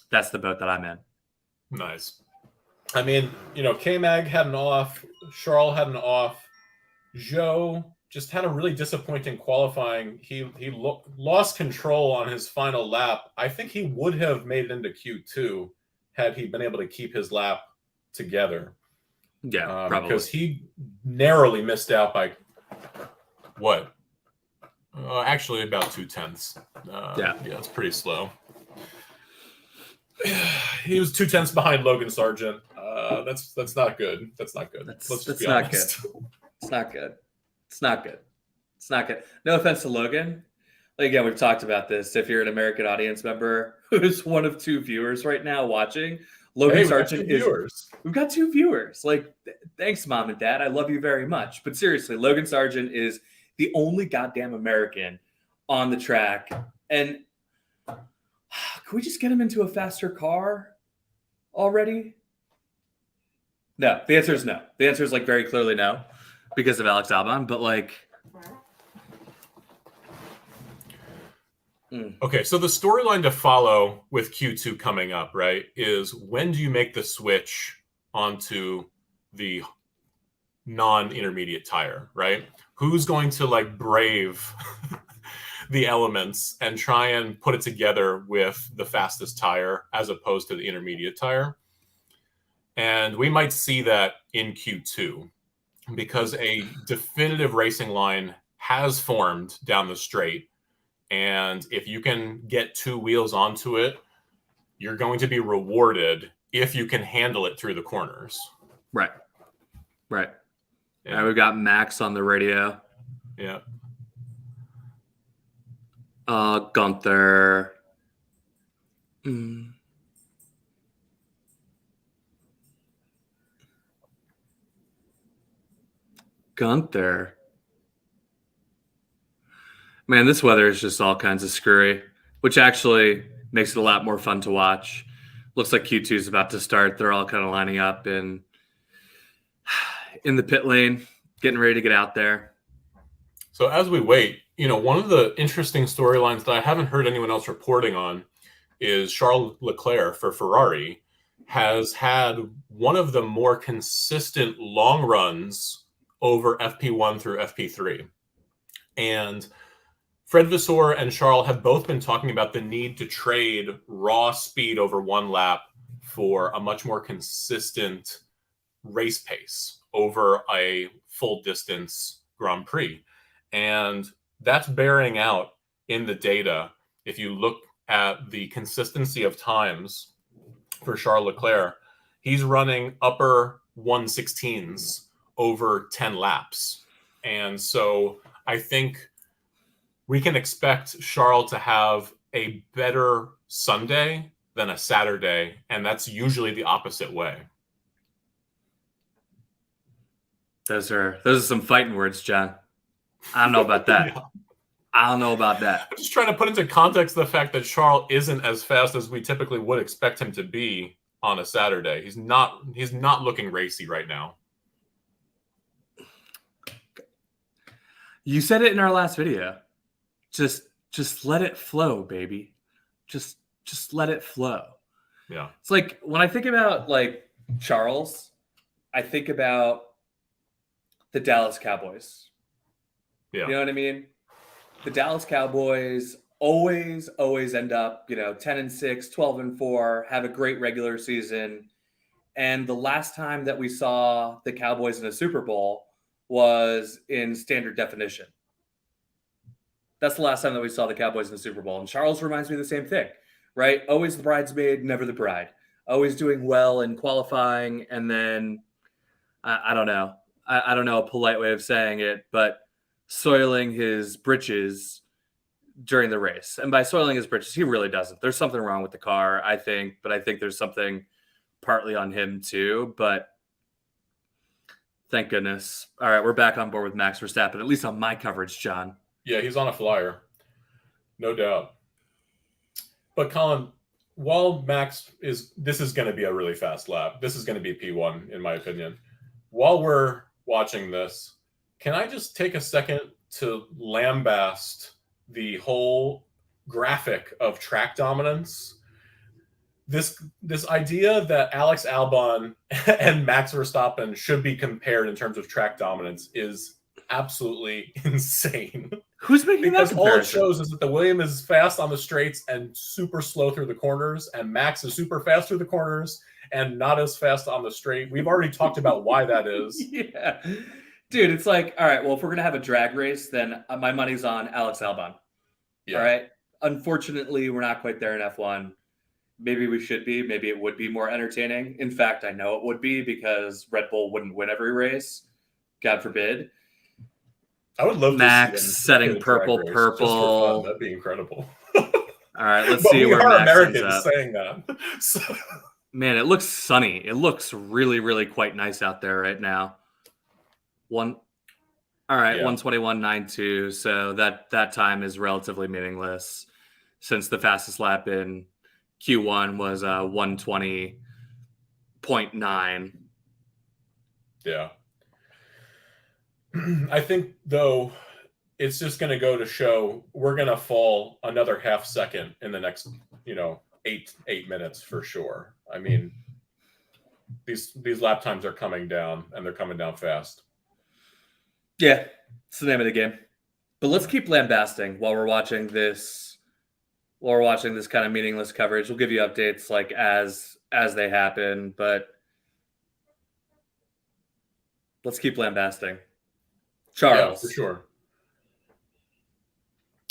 Speaker 1: that's the boat that I'm in.
Speaker 2: Nice. I mean, K-Mag had an off. Charles had an off. Joe just had a really disappointing qualifying. He lost control on his final lap. I think he would have made it into Q2 had he been able to keep his lap together.
Speaker 1: Yeah, probably.
Speaker 2: Because he narrowly missed out by what? Actually, about 0.2. Yeah, it's pretty slow. He was 0.2 behind Logan Sargent. That's not good. That's not good.
Speaker 1: That's not good. It's not good. It's not good. It's not good. No offense to Logan. Again, we've talked about this. If you're an American audience member who's one of 2 viewers right now watching, Logan Sargent is. We've got 2 viewers. Like, thanks, Mom and Dad. I love you very much. But seriously, Logan Sargent is the only goddamn American on the track. And can we just get him into a faster car already? No. The answer is no. The answer is very clearly no because of Alex Albon. But
Speaker 2: Okay, so the storyline to follow with Q2 coming up, right, is when do you make the switch onto the non-intermediate tire, right? Who's going to brave the elements and try and put it together with the fastest tire as opposed to the intermediate tire? And we might see that in Q2 because a definitive racing line has formed down the straight. And if you can get 2 wheels onto it, you're going to be rewarded if you can handle it through the corners.
Speaker 1: Right. Yeah. We've got Max on the radio.
Speaker 2: Yeah.
Speaker 1: Gunther. Gunther. Man, this weather is just all kinds of screwy, which actually Makes it a lot more fun to watch. Looks like Q2 is about to start. They're all kind of lining up in the pit lane, getting ready to get out there.
Speaker 2: So as we wait, one of the interesting storylines that I haven't heard anyone else reporting on is Charles Leclerc for Ferrari has had one of the more consistent long runs over FP1 through FP3. And Fred Vasseur and Charles have both been talking about the need to trade raw speed over one lap for a much more consistent race pace over a full distance Grand Prix. And that's bearing out in the data. If you look at the consistency of times for Charles Leclerc, he's running upper 116s over 10 laps. And so I think we can expect Charles to have a better Sunday than a Saturday, and that's usually the opposite way.
Speaker 1: Those are some fighting words, John. I don't know about that. Yeah. I don't know about that.
Speaker 2: I'm just trying to put into context the fact that Charles isn't as fast as we typically would expect him to be on a Saturday. He's not looking racy right now.
Speaker 1: You said it in our last video. Just let it flow, baby. Just let it flow.
Speaker 2: Yeah.
Speaker 1: It's like when I think about like Charles, I think about the Dallas Cowboys.
Speaker 2: Yeah.
Speaker 1: You know what I mean? The Dallas Cowboys always end up, 10-6, 12-4, have a great regular season. And the last time that we saw the Cowboys in a Super Bowl was in standard definition. That's the last time that we saw the Cowboys in the Super Bowl. And Charles reminds me of the same thing, right? Always the bridesmaid, never the bride. Always doing well in qualifying. And then, I don't know. I don't know a polite way of saying it, but soiling his britches during the race. And by soiling his britches, he really doesn't. There's something wrong with the car, I think. But I think there's something partly on him too. But thank goodness. All right, we're back on board with Max Verstappen, at least on my coverage, John.
Speaker 2: Yeah, he's on a flyer. No doubt. But Colin, while this is going to be a really fast lap. This is going to be P1, in my opinion. While we're watching this, can I just take a second to lambaste the whole graphic of track dominance? This idea that Alex Albon and Max Verstappen should be compared in terms of track dominance is absolutely insane.
Speaker 1: Who's making that comparison?
Speaker 2: All it shows is that the Williams is fast on the straights and super slow through the corners, and Max is super fast through the corners and not as fast on the straight. We've already talked about why that is.
Speaker 1: Yeah. Dude, it's like, all right, well, if we're going to have a drag race, then my money's on Alex Albon. Yeah. All right? Unfortunately, we're not quite there in F1. Maybe we should be. Maybe it would be more entertaining. In fact, I know it would be because Red Bull wouldn't win every race. God forbid.
Speaker 2: I would love
Speaker 1: Max
Speaker 2: to see
Speaker 1: setting purple.
Speaker 2: That'd be incredible.
Speaker 1: All right, let's see where Max
Speaker 2: Americans
Speaker 1: ends up.
Speaker 2: Saying that. So.
Speaker 1: Man, it looks sunny. It looks really, really quite nice out there right now. 1:21.92. So that time is relatively meaningless since the fastest lap in Q1 was 1:20.9.
Speaker 2: Yeah. I think, though, it's just going to go to show we're going to fall another half second in the next, 8 minutes for sure. I mean, these lap times are coming down, and they're coming down fast.
Speaker 1: Yeah, it's the name of the game. But let's keep lambasting while we're watching this kind of meaningless coverage. We'll give you updates like as they happen, but let's keep lambasting. Charles.
Speaker 2: Yeah, for sure.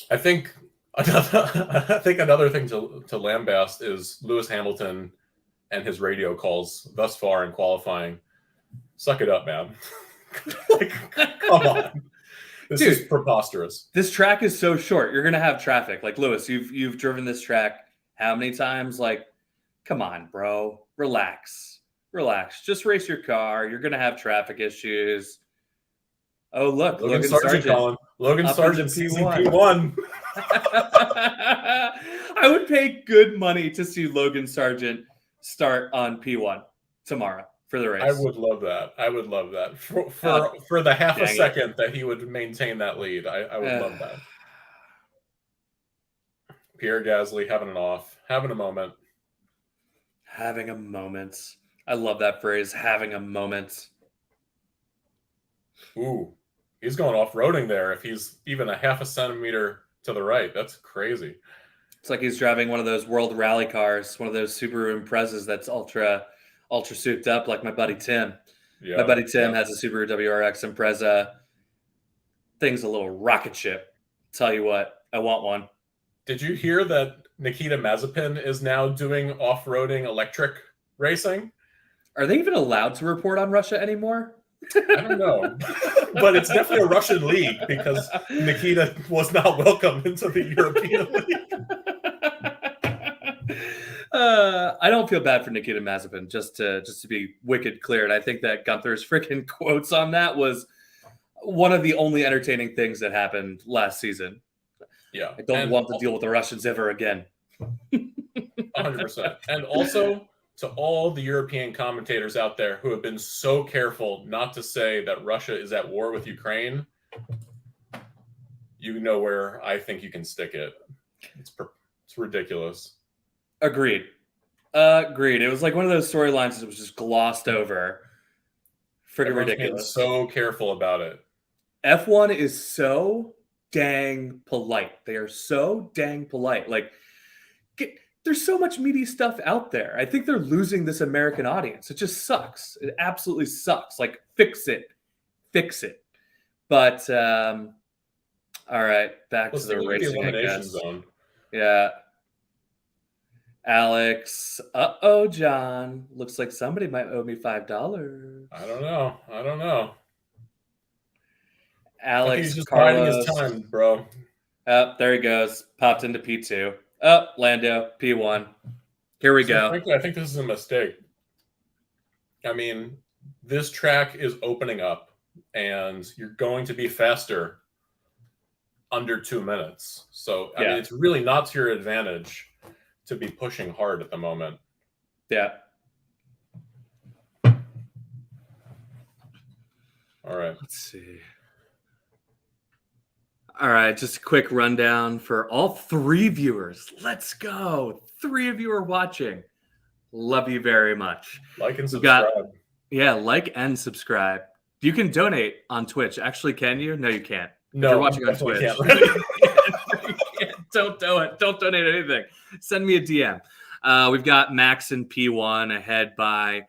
Speaker 2: I think another thing to lambast is Lewis Hamilton and his radio calls thus far in qualifying. Suck it up, man. Come on. This is preposterous.
Speaker 1: This track is so short. You're gonna have traffic. Like, Lewis, you've driven this track how many times? Like, come on, bro. Relax. Just race your car. You're gonna have traffic issues. Oh, look, Logan Sargent.
Speaker 2: Colin. Logan Sargent, P1.
Speaker 1: I would pay good money to see Logan Sargent start on P1 tomorrow for the race.
Speaker 2: I would love that. I would love that. For the half a
Speaker 1: dang it.
Speaker 2: second that he would maintain that lead, I would love that. Pierre Gasly having a moment.
Speaker 1: Having a moment. I love that phrase, having a moment.
Speaker 2: Ooh, he's going off-roading there if he's even a half a centimeter to the right. That's crazy.
Speaker 1: It's like he's driving one of those world rally cars, one of those Subaru Imprezas that's ultra souped up like my buddy Tim.
Speaker 2: Yeah,
Speaker 1: my buddy Tim has a Subaru WRX Impreza. Thing's a little rocket ship. Tell you what, I want one.
Speaker 2: Did you hear that Nikita Mazepin is now doing off-roading electric racing?
Speaker 1: Are they even allowed to report on Russia anymore?
Speaker 2: I don't know. But it's definitely a Russian league because Nikita was not welcome into the European league.
Speaker 1: I don't feel bad for Nikita Mazepin, just to be wicked clear. And I think that Gunther's freaking quotes on that was one of the only entertaining things that happened last season.
Speaker 2: Yeah.
Speaker 1: I don't want to deal with the Russians ever again.
Speaker 2: 100%. And also to all the European commentators out there who have been so careful not to say that Russia is at war with Ukraine, you know where I think you can stick it. It's ridiculous.
Speaker 1: Agreed. It was like one of those storylines that was just glossed over. Freaking ridiculous.
Speaker 2: So careful about it.
Speaker 1: F1 is so dang polite. They are so dang polite. Like, there's so much media stuff out there. I think they're losing this American audience. It just sucks. It absolutely sucks. Like, fix it. But all right, back to the racing.
Speaker 2: The elimination zone.
Speaker 1: Yeah. Alex, John. Looks like somebody might owe me $5.
Speaker 2: I don't know.
Speaker 1: Alex,
Speaker 2: he's just
Speaker 1: Carlos,
Speaker 2: biding his time, bro.
Speaker 1: There he goes. Popped into P2. Lando, P1. Here we go.
Speaker 2: Frankly, I think this is a mistake. I mean, this track is opening up, and you're going to be faster under 2 minutes. So, I mean, it's really not to your advantage to be pushing hard at the moment.
Speaker 1: Yeah.
Speaker 2: All right.
Speaker 1: Let's see. All right, just a quick rundown for all 3 viewers. Let's go. 3 of you are watching. Love you very much.
Speaker 2: Like and subscribe.
Speaker 1: Like and subscribe. You can donate on Twitch. Actually, can you? No, you can't.
Speaker 2: No,
Speaker 1: if you're watching on Twitch. You can't. Don't do it. Don't donate anything. Send me a DM. We've got Max in P1 ahead by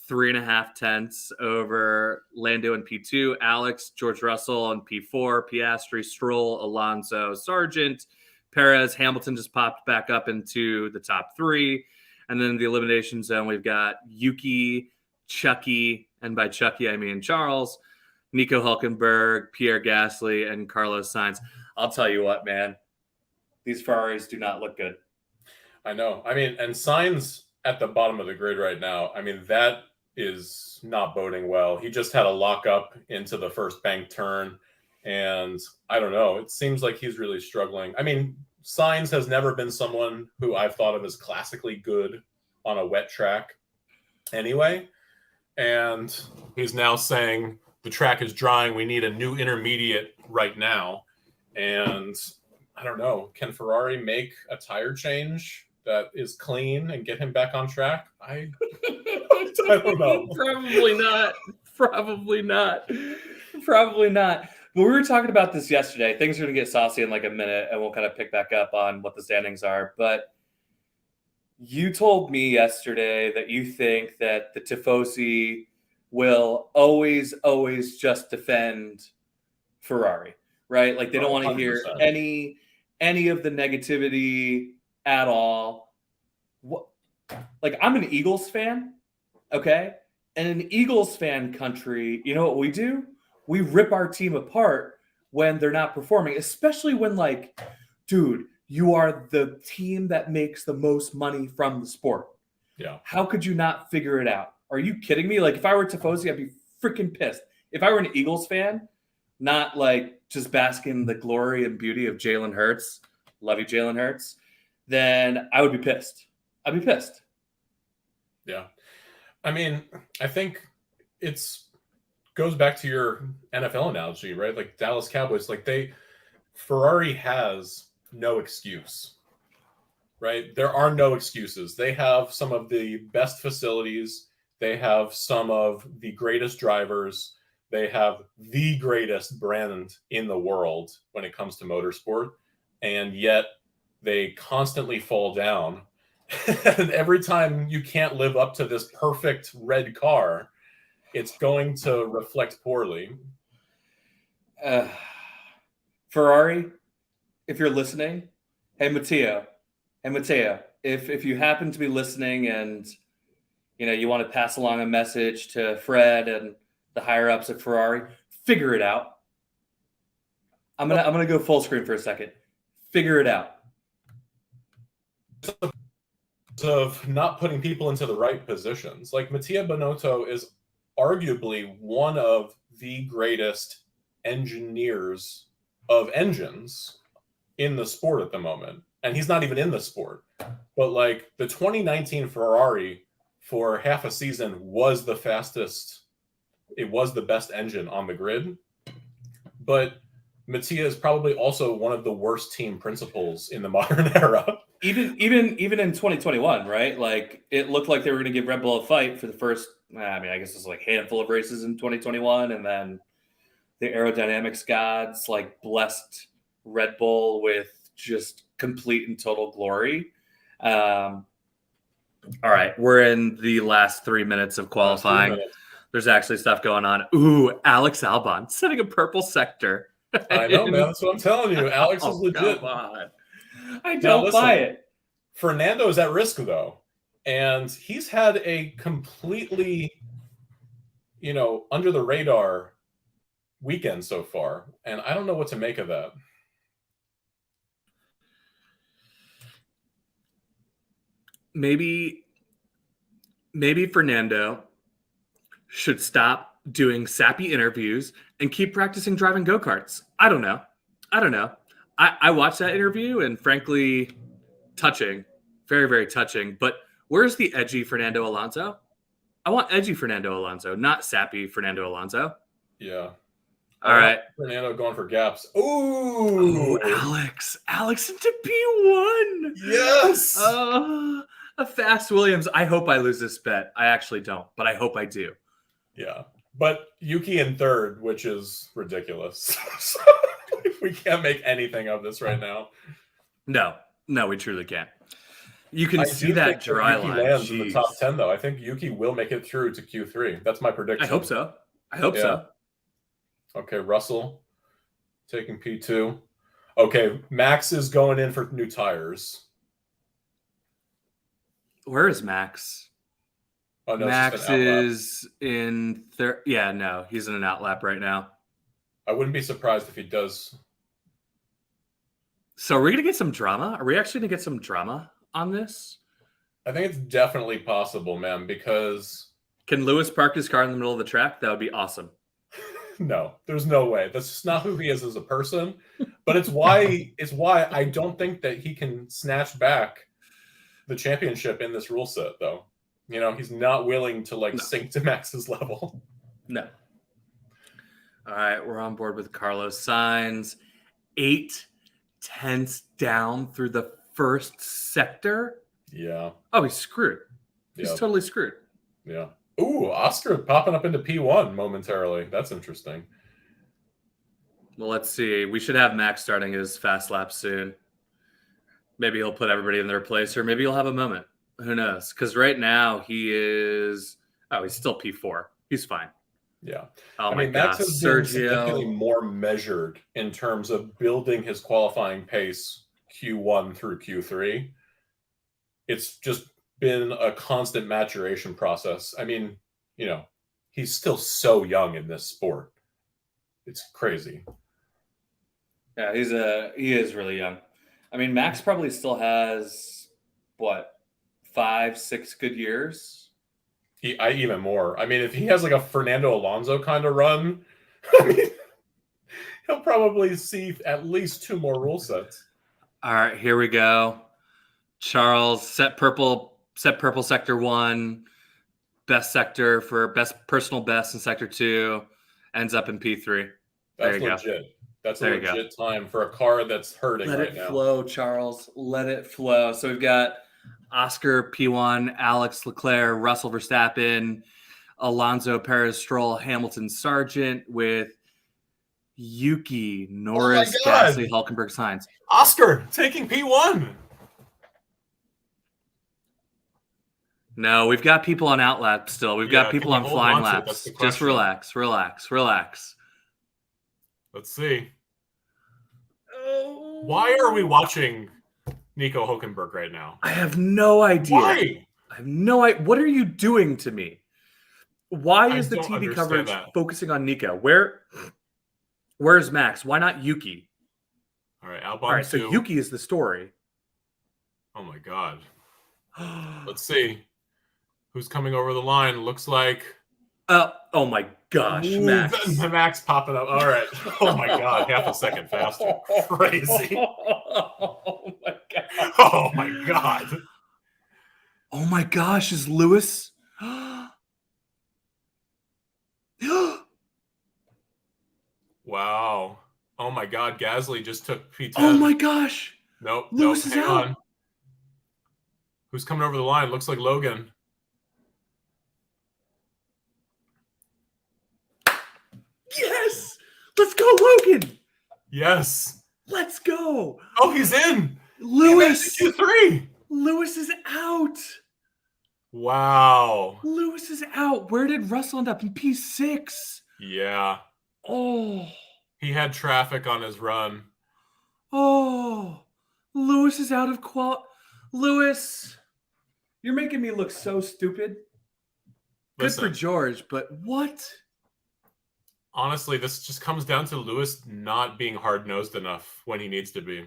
Speaker 1: 3.5 tenths over Lando in P2, Alex, George Russell in P4, Piastri, Stroll, Alonso, Sargent, Perez, Hamilton just popped back up into the top 3. And then in the elimination zone, we've got Yuki, Chucky, and by Chucky, I mean Charles, Nico Hülkenberg, Pierre Gasly, and Carlos Sainz. I'll tell you what, man, these Ferraris do not look good.
Speaker 2: I know. I mean, and Sainz at the bottom of the grid right now, I mean, that is not boding well. He just had a lockup into the first bank turn, and I don't know. It seems like he's really struggling. I mean, Sainz has never been someone who I've thought of as classically good on a wet track anyway, and he's now saying the track is drying. We need a new intermediate right now, and I don't know. Can Ferrari make a tire change that is clean and get him back on track? I don't know.
Speaker 1: Probably not. But we were talking about this yesterday. Things are going to get saucy in like a minute, and we'll kind of pick back up on what the standings are. But you told me yesterday that you think that the Tifosi will always just defend Ferrari, right? Like they don't want to hear any of the negativity at all. What? Like, I'm an Eagles fan, okay? And in Eagles fan country, you know what we do? We rip our team apart when they're not performing, especially when, like, dude, you are the team that makes the most money from the sport.
Speaker 2: Yeah.
Speaker 1: How could you not figure it out? Are you kidding me? Like, if I were Tifosi, I'd be freaking pissed. If I were an Eagles fan, not like just basking in the glory and beauty of Jalen Hurts, love you, Jalen Hurts, then I would be pissed. I'd be pissed.
Speaker 2: Yeah. I mean, I think it's goes back to your NFL analogy, right? Like Dallas Cowboys, like Ferrari has no excuse, right? There are no excuses. They have some of the best facilities. They have some of the greatest drivers. They have the greatest brand in the world when it comes to motorsport. And yet they constantly fall down. And every time you can't live up to this perfect red car, it's going to reflect poorly.
Speaker 1: Ferrari, if you're listening, hey Matteo, if you happen to be listening and you want to pass along a message to Fred and the higher ups at Ferrari, figure it out. I'm gonna go full screen for a second. Figure it out.
Speaker 2: Of not putting people into the right positions. Like Mattia Binotto is arguably one of the greatest engineers of engines in the sport at the moment. And he's not even in the sport. But like the 2019 Ferrari for half a season was the fastest. It was the best engine on the grid. But Mattia is probably also one of the worst team principals in the modern era.
Speaker 1: Even in 2021, right? Like it looked like they were going to give Red Bull a fight for the first. I mean, I guess it's like a handful of races in 2021, and then the aerodynamics gods like blessed Red Bull with just complete and total glory. All right, we're in the last 3 minutes of qualifying. There's actually stuff going on. Ooh, Alex Albon setting a purple sector.
Speaker 2: I know, man. That's what I'm telling you. Alex is legit.
Speaker 1: Come on. I don't buy it.
Speaker 2: Fernando is at risk, though. And he's had a completely, under the radar weekend so far. And I don't know what to make of that.
Speaker 1: Maybe Fernando should stop doing sappy interviews and keep practicing driving go-karts. I don't know. I watched that interview and frankly, touching, very, very touching. But where's the edgy Fernando Alonso? I want edgy Fernando Alonso, not sappy Fernando Alonso.
Speaker 2: Yeah.
Speaker 1: All right.
Speaker 2: Fernando going for gaps. Ooh,
Speaker 1: Alex into P1.
Speaker 2: Yes.
Speaker 1: A fast Williams. I hope I lose this bet. I actually don't, but I hope I do.
Speaker 2: Yeah. But Yuki in third, which is ridiculous. We can't make anything of this right now.
Speaker 1: No, we truly can't. You can see that dry
Speaker 2: Yuki
Speaker 1: line.
Speaker 2: lands in the top 10, though. I think Yuki will make it through to Q3. That's my prediction.
Speaker 1: I hope so.
Speaker 2: Okay, Russell taking P2. Okay, Max is going in for new tires.
Speaker 1: Where is Max?
Speaker 2: Oh, no,
Speaker 1: Max is in third. Yeah, no, he's in an outlap right now.
Speaker 2: I wouldn't be surprised if he does.
Speaker 1: So are we going to get some drama? Are we actually going to get some drama on this?
Speaker 2: I think it's definitely possible, man, because...
Speaker 1: Can Lewis park his car in the middle of the track? That would be awesome.
Speaker 2: No, there's no way. That's just not who he is as a person. But it's why I don't think that he can snatch back the championship in this rule set, though. He's not willing to sink to Max's level.
Speaker 1: No. All right, we're on board with Carlos Sainz. 8/10 down through the first sector.
Speaker 2: Yeah.
Speaker 1: Oh, he's screwed. He's totally screwed.
Speaker 2: Yeah. Ooh, Oscar popping up into P1 momentarily. That's interesting.
Speaker 1: Well, let's see. We should have Max starting his fast lap soon. Maybe he'll put everybody in their place, or maybe he'll have a moment. Who knows? Because right now he's still P4. He's fine.
Speaker 2: Yeah.
Speaker 1: Oh my God,
Speaker 2: Max has been significantly more measured in terms of building his qualifying pace Q1 through Q3. It's just been a constant maturation process. I mean, he's still so young in this sport. It's crazy.
Speaker 1: Yeah, he is really young. I mean, Max probably still has 5-6 good years.
Speaker 2: Even more. I mean, if he has like a Fernando Alonso kind of run, I mean, He'll probably see at least 2 more rule sets.
Speaker 1: All right, here we go. Charles, set purple sector 1, best sector for best personal best in sector 2, ends up in P3.
Speaker 2: That's legit. That's a legit time for a car that's hurting right now.
Speaker 1: Let it flow, Charles. Let it flow. So we've got Oscar P1, Alex Leclerc, Russell Verstappen, Alonso, Perez, Stroll, Hamilton, Sargent, with Yuki, Norris, Gasly, Hulkenberg, Sainz.
Speaker 2: Oscar taking P1.
Speaker 1: No, we've got people on outlap still. We've got people on flying laps. Just relax.
Speaker 2: Let's see. Why are we watching Nico Hulkenberg right now?
Speaker 1: I have no idea.
Speaker 2: Why?
Speaker 1: I have no idea. What are you doing to me? Why is the TV coverage focusing on Nico? Where's Max? Why not Yuki?
Speaker 2: All right, Albon.
Speaker 1: All right, so Yuki is the story.
Speaker 2: Oh my God. Let's see. Who's coming over the line? Looks like.
Speaker 1: Oh my gosh, Max.
Speaker 2: Max popping up. All right. Oh my God, half a second faster. Crazy.
Speaker 1: Oh my God.
Speaker 2: Oh my God.
Speaker 1: Oh my gosh, is Lewis?
Speaker 2: Wow. Oh my God, Gasly just took P10.
Speaker 1: Oh my gosh.
Speaker 2: Nope.
Speaker 1: Lewis is
Speaker 2: hang
Speaker 1: out.
Speaker 2: on. Who's coming over the line? Looks like Logan.
Speaker 1: Yes! Let's go, Logan!
Speaker 2: Yes.
Speaker 1: Let's go!
Speaker 2: Oh, he's in!
Speaker 1: Lewis!
Speaker 2: Q3!
Speaker 1: Lewis is out!
Speaker 2: Wow.
Speaker 1: Lewis is out. Where did Russell end up? In P6?
Speaker 2: Yeah.
Speaker 1: Oh.
Speaker 2: He had traffic on his run.
Speaker 1: Oh. Lewis is out of Lewis, you're making me look so stupid.
Speaker 2: Listen,
Speaker 1: good for George, but what?
Speaker 2: Honestly, this just comes down to Lewis not being hard-nosed enough when he needs to be.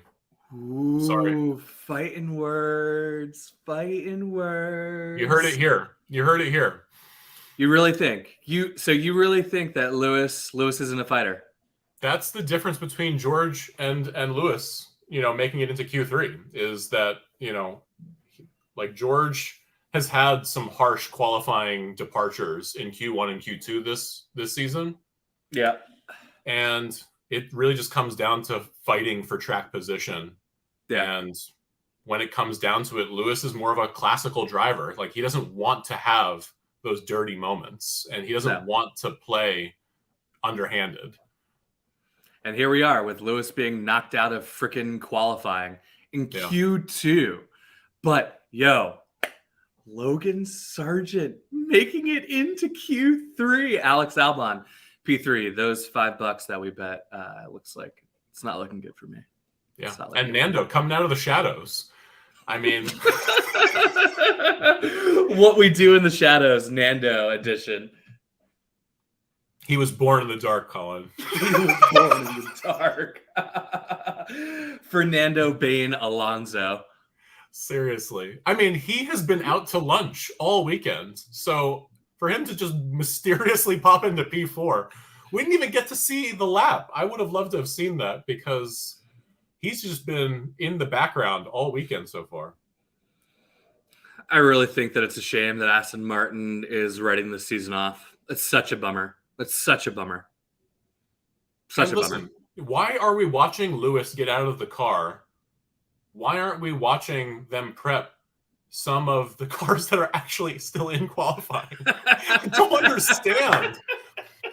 Speaker 1: Ooh,
Speaker 2: sorry.
Speaker 1: Fighting words.
Speaker 2: You heard it here.
Speaker 1: You really think? You really think that Lewis isn't a fighter?
Speaker 2: That's the difference between George and Lewis, making it into Q3 is that, like George has had some harsh qualifying departures in Q1 and Q2 this season.
Speaker 1: Yeah.
Speaker 2: And it really just comes down to fighting for track position.
Speaker 1: Yeah.
Speaker 2: And when it comes down to it, Lewis is more of a classical driver. Like he doesn't want to have those dirty moments and he doesn't want to play underhanded.
Speaker 1: And here we are with Lewis being knocked out of freaking qualifying in Q2. But Logan Sargent making it into Q3. Alex Albon, P3. Those $5 that we bet looks like it's not looking good for me.
Speaker 2: Yeah. And Nando coming out of the shadows. I mean,
Speaker 1: what we do in the shadows, Nando edition.
Speaker 2: He was born in the dark, Colin.
Speaker 1: He was born in the dark. Fernando Bain Alonso.
Speaker 2: Seriously. I mean, he has been out to lunch all weekend. So for him to just mysteriously pop into P4, we didn't even get to see the lap. I would have loved to have seen that because he's just been in the background all weekend so far.
Speaker 1: I really think that it's a shame that Aston Martin is writing the season off. It's such a bummer. Bummer.
Speaker 2: Why are we watching Lewis get out of the car? Why aren't we watching them prep some of the cars that are actually still in qualifying? I don't understand.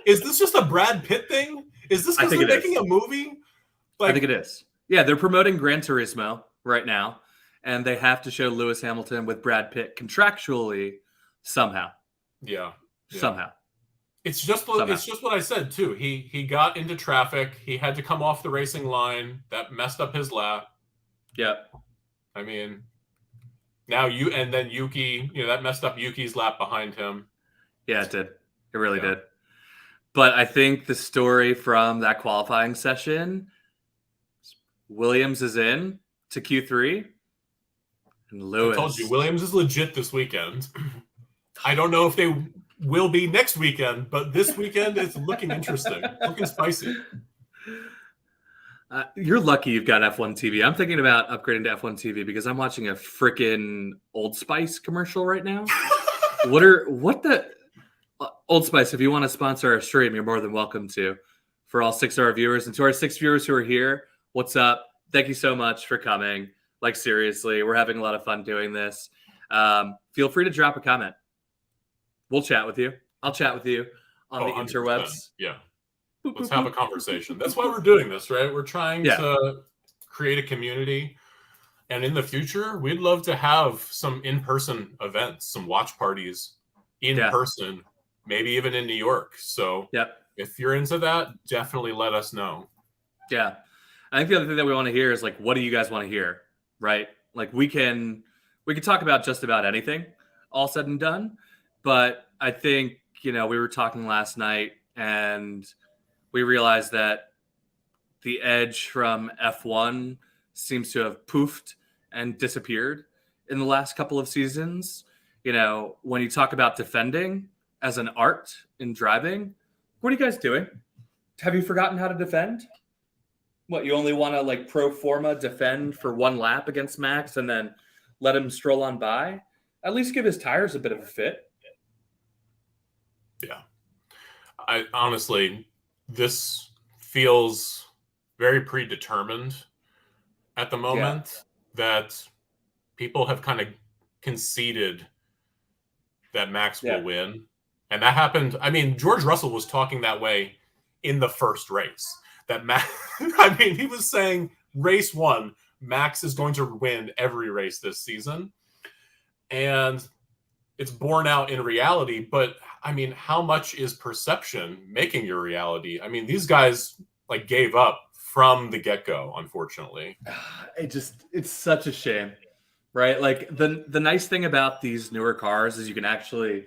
Speaker 2: Is this just a Brad Pitt thing? Is this because they're making a movie?
Speaker 1: I think it is. Yeah, they're promoting Gran Turismo right now, and they have to show Lewis Hamilton with Brad Pitt contractually somehow.
Speaker 2: Yeah.
Speaker 1: Somehow.
Speaker 2: It's just what I said too. He got into traffic. He had to come off the racing line. That messed up his lap.
Speaker 1: Yep.
Speaker 2: I mean, now then Yuki, that messed up Yuki's lap behind him.
Speaker 1: Yeah, it did. It really did. But I think the story from that qualifying session, Williams is in to Q3. And Lewis.
Speaker 2: I told you, Williams is legit this weekend. I don't know if they will be next weekend, but this weekend it's looking interesting, looking spicy.
Speaker 1: You're lucky you've got F1 TV. I'm thinking about upgrading to F1 TV because I'm watching a freaking Old Spice commercial right now. What the Old Spice? If you want to sponsor our stream, you're more than welcome to. For all 6 of our viewers and to our 6 viewers who are here, what's up? Thank you so much for coming. Like seriously, we're having a lot of fun doing this. Feel free to drop a comment. We'll chat with you. I'll chat with you on the
Speaker 2: 100%.
Speaker 1: interwebs.
Speaker 2: Yeah. Let's have a conversation. That's why we're doing this, right? We're trying to create a community. And in the future, we'd love to have some in-person events, some watch parties in person, maybe even in New York. So if you're into that, definitely let us know.
Speaker 1: Yeah. I think the other thing that we want to hear is like, what do you guys want to hear? Right? Like we can talk about just about anything, all said and done. But I think, we were talking last night and we realized that the edge from F1 seems to have poofed and disappeared in the last couple of seasons. When you talk about defending as an art in driving, what are you guys doing? Have you forgotten how to defend? What, you only want to like pro forma defend for one lap against Max and then let him stroll on by? At least give his tires a bit of a fit.
Speaker 2: Yeah. I honestly, this feels very predetermined at the moment that people have kind of conceded that Max will win. And that happened. I mean, George Russell was talking that way in the first race. That Max, he was saying race 1, Max is going to win every race this season. And it's borne out in reality. But how much is perception making your reality? These guys like gave up from the get-go, unfortunately.
Speaker 1: It's such a shame, right? Like the nice thing about these newer cars is you can actually,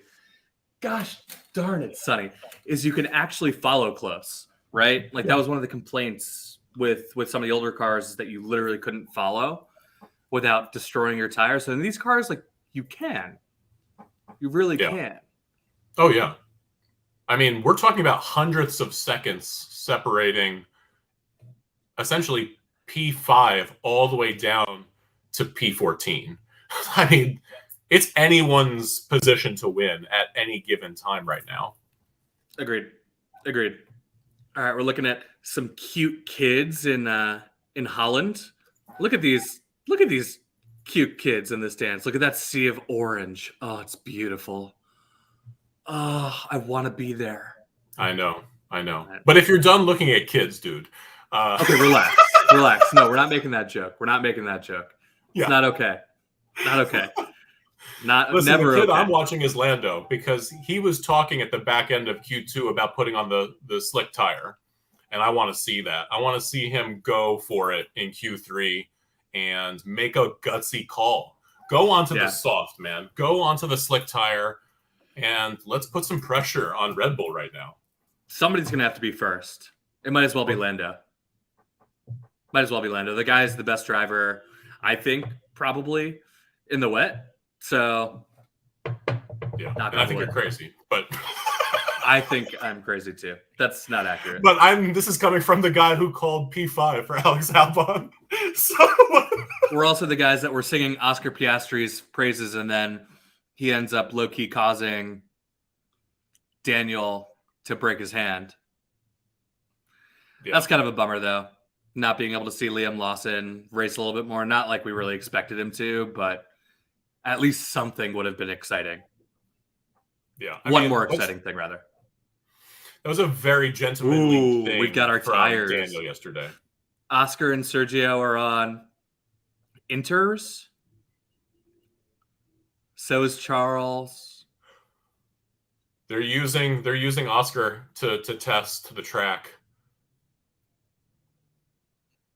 Speaker 1: gosh darn it, Sonny, is you can actually follow close, right? Like that was one of the complaints with some of the older cars is that you literally couldn't follow without destroying your tires. So in these cars, like you really can.
Speaker 2: Oh yeah. We're talking about hundredths of seconds separating essentially P5 all the way down to P14. It's anyone's position to win at any given time right now.
Speaker 1: Agreed. All right, we're looking at some cute kids in Holland. Look at these cute kids in this dance. Look at that sea of orange. Oh, it's beautiful. Oh, I want to be there.
Speaker 2: I know. But if you're done looking at kids, dude.
Speaker 1: Okay, relax. No, we're not making that joke. It's not okay.
Speaker 2: Listen,
Speaker 1: Never
Speaker 2: the kid
Speaker 1: okay.
Speaker 2: I'm watching is Lando because he was talking at the back end of Q2 about putting on the slick tire. And I want to see that. I want to see him go for it in Q3 and make a gutsy call. Go onto the soft, man. Go onto the slick tire and let's put some pressure on Red Bull right now.
Speaker 1: Somebody's going to have to be first. It might as well be Lando. The guy is the best driver, I think, probably in the wet. So,
Speaker 2: yeah, and I think you're crazy, but
Speaker 1: I think I'm crazy too. That's not accurate.
Speaker 2: But this is coming from the guy who called P5 for Alex Albon. So
Speaker 1: we're also the guys that were singing Oscar Piastri's praises, and then he ends up low-key causing Daniel to break his hand. Yeah. That's kind of a bummer, though. Not being able to see Liam Lawson race a little bit more. Not like we really expected him to, but at least something would have been exciting.
Speaker 2: Yeah.
Speaker 1: One more exciting thing, rather.
Speaker 2: That was a very gentlemanly thing.
Speaker 1: We've got our tires.
Speaker 2: Daniel yesterday.
Speaker 1: Oscar and Sergio are on Inters. So is Charles.
Speaker 2: They're using Oscar to test the track.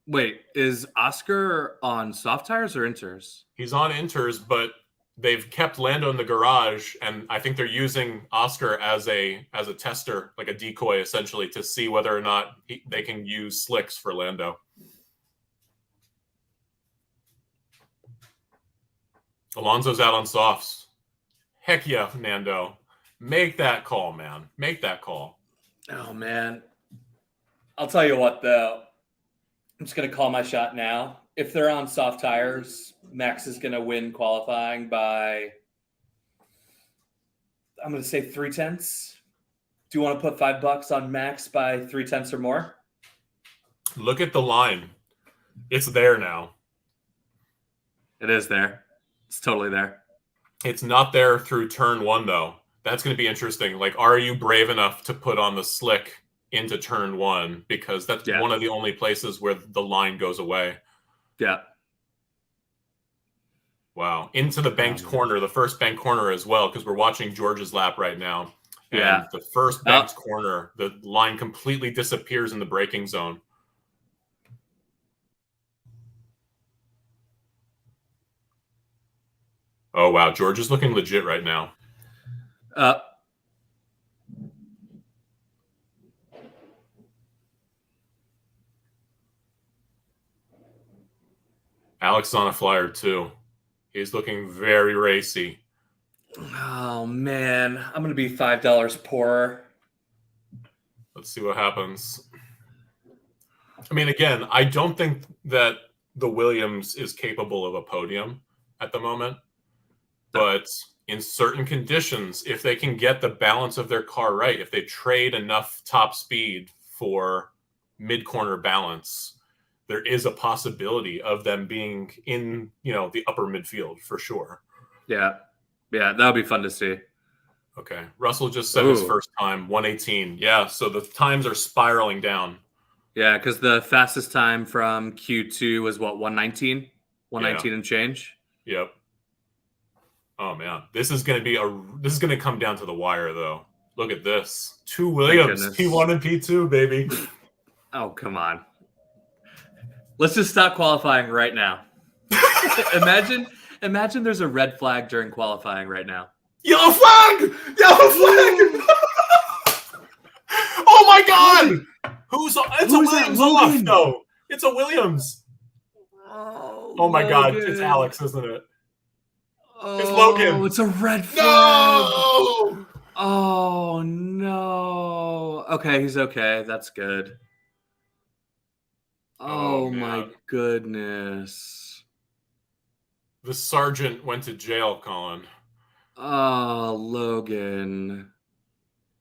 Speaker 1: Wait, is Oscar on soft tires or Inters?
Speaker 2: He's on Inters, but they've kept Lando in the garage, and I think they're using Oscar as a tester, like a decoy, essentially, to see whether or not they can use slicks for Lando. Alonso's out on softs. Heck yeah, Nando. Make that call, man. Make that call.
Speaker 1: Oh, man. I'll tell you what, though. I'm just going to call my shot now. If they're on soft tires, Max is going to win qualifying by, I'm going to say 3/10. Do you want to put $5 on Max by 3/10 or more?
Speaker 2: Look at the line. It's there now.
Speaker 1: It is there. It's totally there.
Speaker 2: It's not there through turn 1, though. That's going to be interesting. Like, are you brave enough to put on the slick into turn 1? Because that's one of the only places where the line goes away.
Speaker 1: Yeah.
Speaker 2: Wow. Into the banked corner, the first banked corner as well, because we're watching George's lap right now. And the first banked corner, the line completely disappears in the braking zone. Oh, wow. George is looking legit right now. Alex is on a flyer, too. He's looking very racy.
Speaker 1: Oh, man. I'm going to be $5 poorer.
Speaker 2: Let's see what happens. I mean, again, I don't think that the Williams is capable of a podium at the moment. But in certain conditions, if they can get the balance of their car right, if they trade enough top speed for mid-corner balance, there is a possibility of them being in, the upper midfield for sure.
Speaker 1: Yeah. Yeah, that would be fun to see.
Speaker 2: Okay. Russell just said his first time, 1:18. Yeah, so the times are spiraling down.
Speaker 1: Yeah, because the fastest time from Q2 was what, 1:19? 1:19 and change?
Speaker 2: Yep. Oh man, this is going to come down to the wire though. Look at this. 2 Williams, P1 and P2, baby.
Speaker 1: Oh, come on. Let's just stop qualifying right now. Imagine there's a red flag during qualifying right now.
Speaker 2: Yellow flag! Yellow flag! Oh my god! It's a Williams off, though. It's a Williams. Oh my god, it's Alex, isn't it? It's Logan.
Speaker 1: Oh, it's a red flag.
Speaker 2: No!
Speaker 1: Oh, no. Okay, he's okay. That's good. Oh my goodness.
Speaker 2: The sergeant went to jail, Colin.
Speaker 1: Oh, Logan.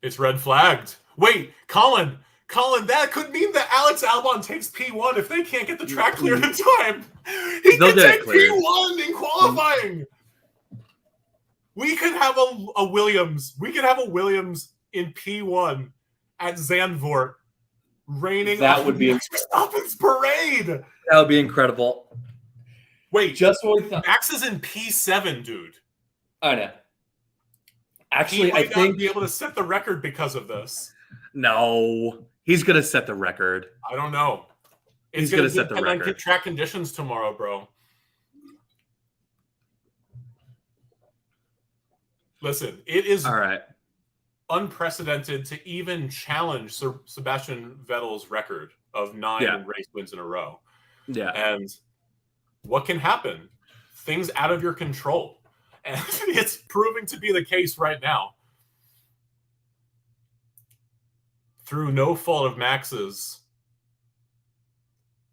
Speaker 2: It's red flagged. Wait, Colin, that could mean that Alex Albon takes P1 if they can't get the track cleared in time. He could take P1 in qualifying. We could have a Williams. We could have a Williams in P1 at Zandvoort, raining.
Speaker 1: That would be
Speaker 2: Verstappen's parade.
Speaker 1: That would be incredible.
Speaker 2: Wait,
Speaker 1: just what we thought.
Speaker 2: Max is in P7, dude.
Speaker 1: I know. Actually,
Speaker 2: he might not be able to set the record because of this.
Speaker 1: No, he's gonna set the record.
Speaker 2: I don't know.
Speaker 1: He's gonna set the record.
Speaker 2: On track conditions tomorrow, bro. Listen, it is
Speaker 1: all right.
Speaker 2: Unprecedented to even challenge Sebastian Vettel's record of 9 race wins in a row.
Speaker 1: Yeah.
Speaker 2: And what can happen? Things out of your control. And it's proving to be the case right now. Through no fault of Max's,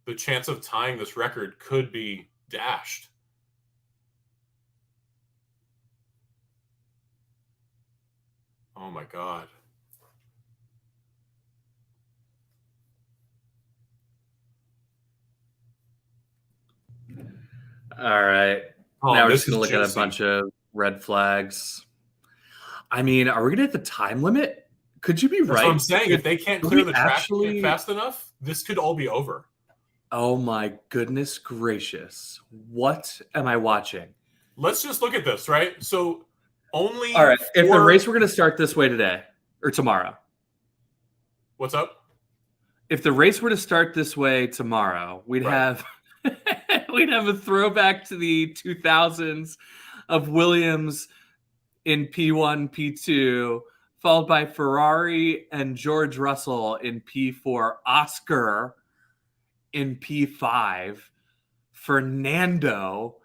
Speaker 2: the chance of tying this record could be dashed. Oh my God.
Speaker 1: All right. Now we're just going to look at a bunch of red flags. I mean, are we going to hit the time limit? Could you be right?
Speaker 2: That's what I'm saying. If they can't clear the track fast enough, this could all be over.
Speaker 1: Oh my goodness gracious. What am I watching?
Speaker 2: Let's just look at this, right? So only
Speaker 1: all right. If the race were going to start this way today or tomorrow.
Speaker 2: What's up?
Speaker 1: If the race were to start this way tomorrow, we'd have we'd have a throwback to the 2000s of Williams in P1, P2, followed by Ferrari and George Russell in P4, Oscar in P5, Fernando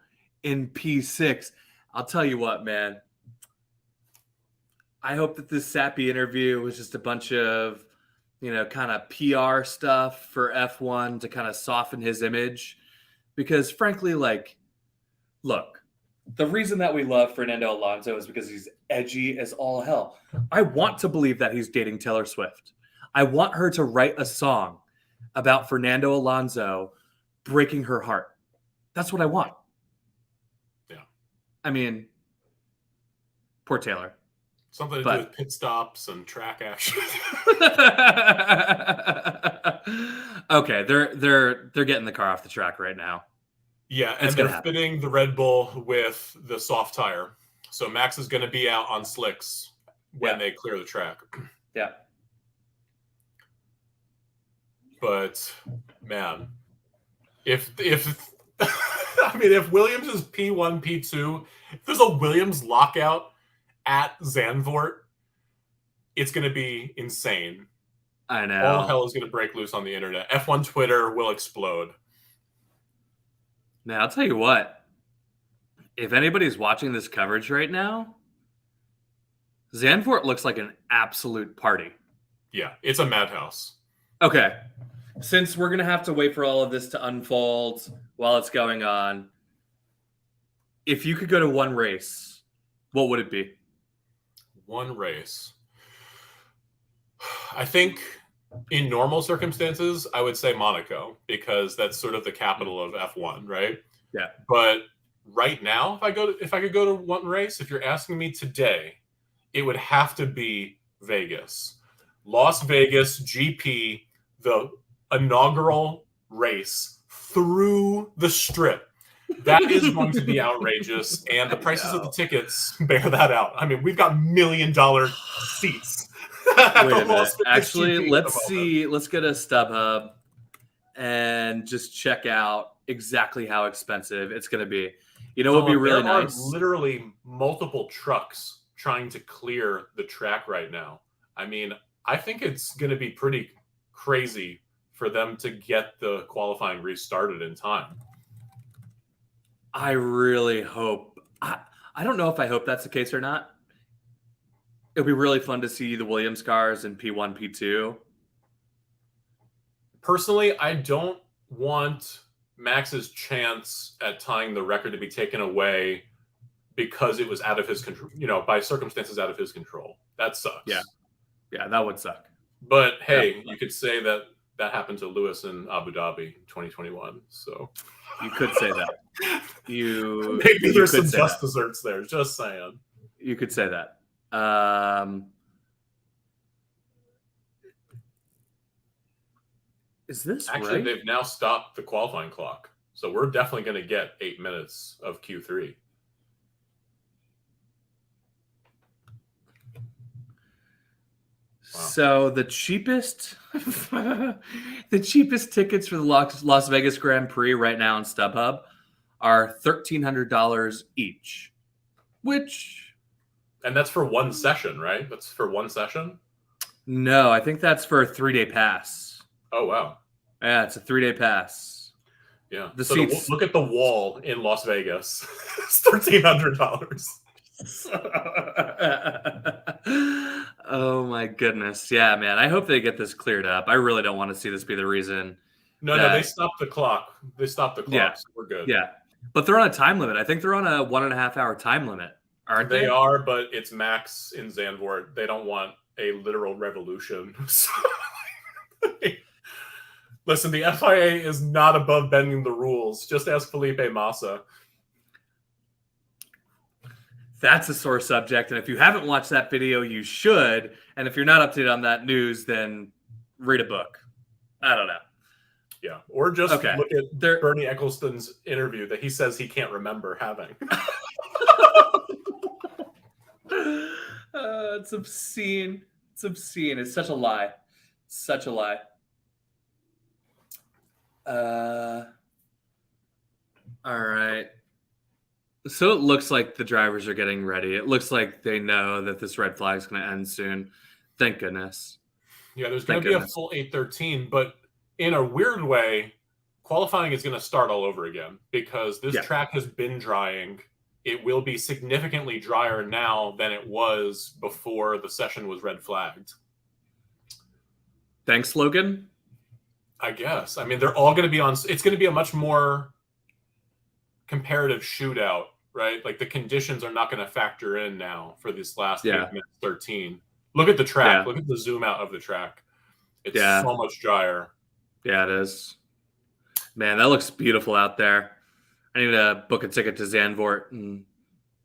Speaker 1: in P6. I'll tell you what, man. I hope that this sappy interview was just a bunch of, kind of PR stuff for F1 to kind of soften his image. Because frankly, like, look, the reason that we love Fernando Alonso is because he's edgy as all hell. I want to believe that he's dating Taylor Swift. I want her to write a song about Fernando Alonso breaking her heart. That's what I want.
Speaker 2: Yeah.
Speaker 1: I mean, poor Taylor.
Speaker 2: Something to do with pit stops and track action.
Speaker 1: Okay, they're getting the car off the track right now.
Speaker 2: Yeah, and they're fitting the Red Bull with the soft tire. So Max is going to be out on slicks when they clear the track.
Speaker 1: Yeah.
Speaker 2: But man, if I mean, if Williams is P1, P2, if there's a Williams lockout at Zandvoort, it's going to be insane.
Speaker 1: I know.
Speaker 2: All hell is going to break loose on the internet. F1 Twitter will explode.
Speaker 1: Now, I'll tell you what. If anybody's watching this coverage right now, Zandvoort looks like an absolute party.
Speaker 2: Yeah, it's a madhouse.
Speaker 1: Okay. Since we're going to have to wait for all of this to unfold while it's going on, if you could go to one race, what would it be?
Speaker 2: One race. I think in normal circumstances, I would say Monaco, because that's sort of the capital of F1, right?
Speaker 1: Yeah.
Speaker 2: But right now, if I could go to one race, if you're asking me today, it would have to be Vegas. Las Vegas GP, the inaugural race through the strip. That is going to be outrageous, and the prices of the tickets bear that out. I mean, we've got $1 million seats.
Speaker 1: Wait a minute. Actually, let's see. Let's get a StubHub and just check out exactly how expensive it's going to be. You know, it would be really nice.
Speaker 2: There are literally multiple trucks trying to clear the track right now. I mean, I think it's going to be pretty crazy for them to get the qualifying restarted in time.
Speaker 1: I really hope. I don't know if I hope that's the case or not. It'll be really fun to see the Williams cars in P1, P2.
Speaker 2: Personally, I don't want Max's chance at tying the record to be taken away because it was out of his control, by circumstances out of his control. That sucks.
Speaker 1: Yeah, that would suck.
Speaker 2: But hey, you could say that happened to Lewis in Abu Dhabi in 2021. So
Speaker 1: you could say that.
Speaker 2: Maybe there's some just desserts there. Just saying.
Speaker 1: You could say that. Is this
Speaker 2: actually
Speaker 1: right?
Speaker 2: They've now stopped the qualifying clock, so we're definitely going to get 8 minutes of Q3.
Speaker 1: Wow. So the cheapest tickets for the Las Vegas Grand Prix right now on StubHub are $1,300 each,
Speaker 2: and that's for one session, right? That's for one session?
Speaker 1: No, I think that's for a 3-day pass.
Speaker 2: Oh, wow.
Speaker 1: Yeah, it's a 3-day pass.
Speaker 2: Yeah. Look at the wall in Las Vegas. It's $1,300.
Speaker 1: Oh, my goodness. Yeah, man. I hope they get this cleared up. I really don't want to see this be the reason.
Speaker 2: No, they stopped the clock. Yeah. So we're good.
Speaker 1: Yeah. But they're on a time limit. I think they're on a 1.5-hour time limit. Aren't they?
Speaker 2: They are, but it's Max in Zandvoort. They don't want a literal revolution. Listen, the FIA is not above bending the rules. Just ask Felipe Massa.
Speaker 1: That's a sore subject, and if you haven't watched that video, you should. And if you're not up to date on that news, then read a book. I don't know.
Speaker 2: Yeah, or just look at Bernie Ecclestone's interview that he says he can't remember having.
Speaker 1: It's obscene. It's obscene. It's such a lie. Such a lie. All right. So it looks like the drivers are getting ready. It looks like they know that this red flag is going to end soon. Thank goodness.
Speaker 2: Yeah, there's going to be a full 8:13, but in a weird way, qualifying is going to start all over again because this track has been drying. It will be significantly drier now than it was before the session was red flagged.
Speaker 1: Thanks, Logan.
Speaker 2: I guess. I mean, they're all going to be on. It's going to be a much more comparative shootout, right? Like the conditions are not going to factor in now for this last 8 minutes 13. Look at the track.
Speaker 1: Yeah.
Speaker 2: Look at the zoom out of the track. It's
Speaker 1: Yeah.
Speaker 2: so much drier.
Speaker 1: Yeah, it is. Man, that looks beautiful out there. I need to book a ticket to Zandvoort and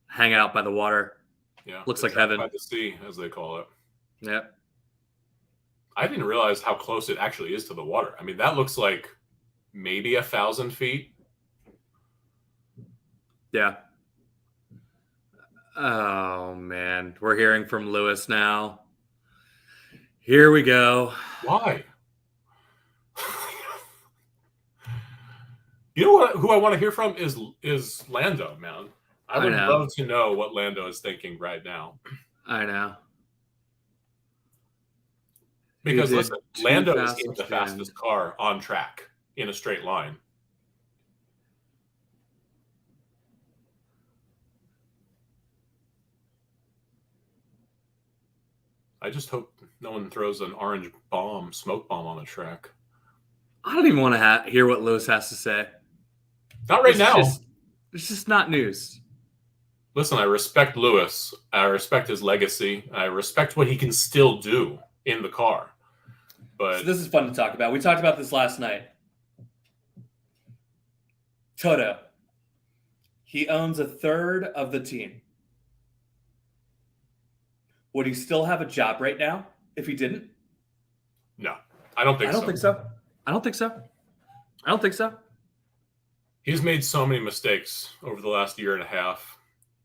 Speaker 1: hang out by the water.
Speaker 2: Yeah.
Speaker 1: Looks
Speaker 2: the
Speaker 1: like
Speaker 2: track
Speaker 1: heaven.
Speaker 2: by the sea, as they call it.
Speaker 1: Yeah.
Speaker 2: I didn't realize how close it actually is to the water. I mean, that looks like maybe 1,000 feet.
Speaker 1: Yeah. Oh, man. We're hearing from Lewis now. Here we go.
Speaker 2: Why? You know what? Who I want to hear from is Lando, man. I would love to know what Lando is thinking right now.
Speaker 1: I know.
Speaker 2: Because listen, Lando is in the fastest car on track in a straight line. I just hope no one throws an orange smoke bomb on the track.
Speaker 1: I don't even want to hear what Lewis has to say.
Speaker 2: Not right now.
Speaker 1: It's just not news.
Speaker 2: Listen, I respect Lewis. I respect his legacy. I respect what he can still do in the car. But
Speaker 1: so this is fun to talk about. We talked about this last night. Toto. He owns a third of the team. Would he still have a job right now if he didn't?
Speaker 2: No, I don't think so.
Speaker 1: I don't think so. I don't think so.
Speaker 2: He's made so many mistakes over the last year and a half.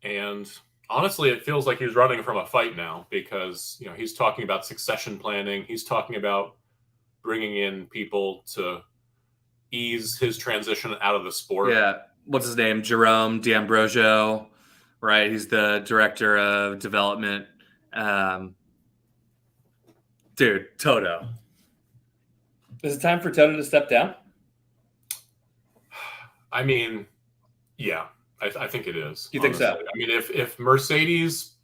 Speaker 2: And honestly, it feels like he's running from a fight now because, he's talking about succession planning. He's talking about bringing in people to ease his transition out of the sport.
Speaker 1: Yeah. What's his name? Jerome D'Ambrosio, right? He's the director of development. Dude, Toto. Is it time for Toto to step down?
Speaker 2: I mean, yeah, I think it is.
Speaker 1: You think so?
Speaker 2: I mean, if Mercedes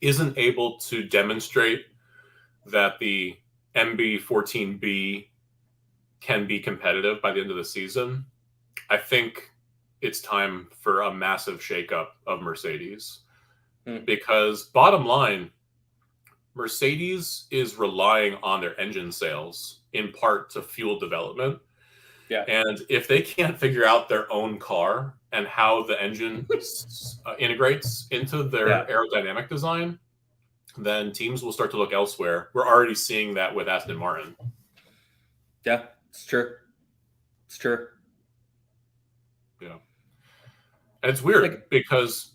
Speaker 2: isn't able to demonstrate that the MB14B can be competitive by the end of the season, I think it's time for a massive shakeup of Mercedes. Because bottom line, Mercedes is relying on their engine sales in part to fuel development.
Speaker 1: Yeah.
Speaker 2: And if they can't figure out their own car and how the engine integrates into their aerodynamic design, then teams will start to look elsewhere. We're already seeing that with Aston Martin.
Speaker 1: Yeah, it's true. It's true.
Speaker 2: Yeah. And it's weird because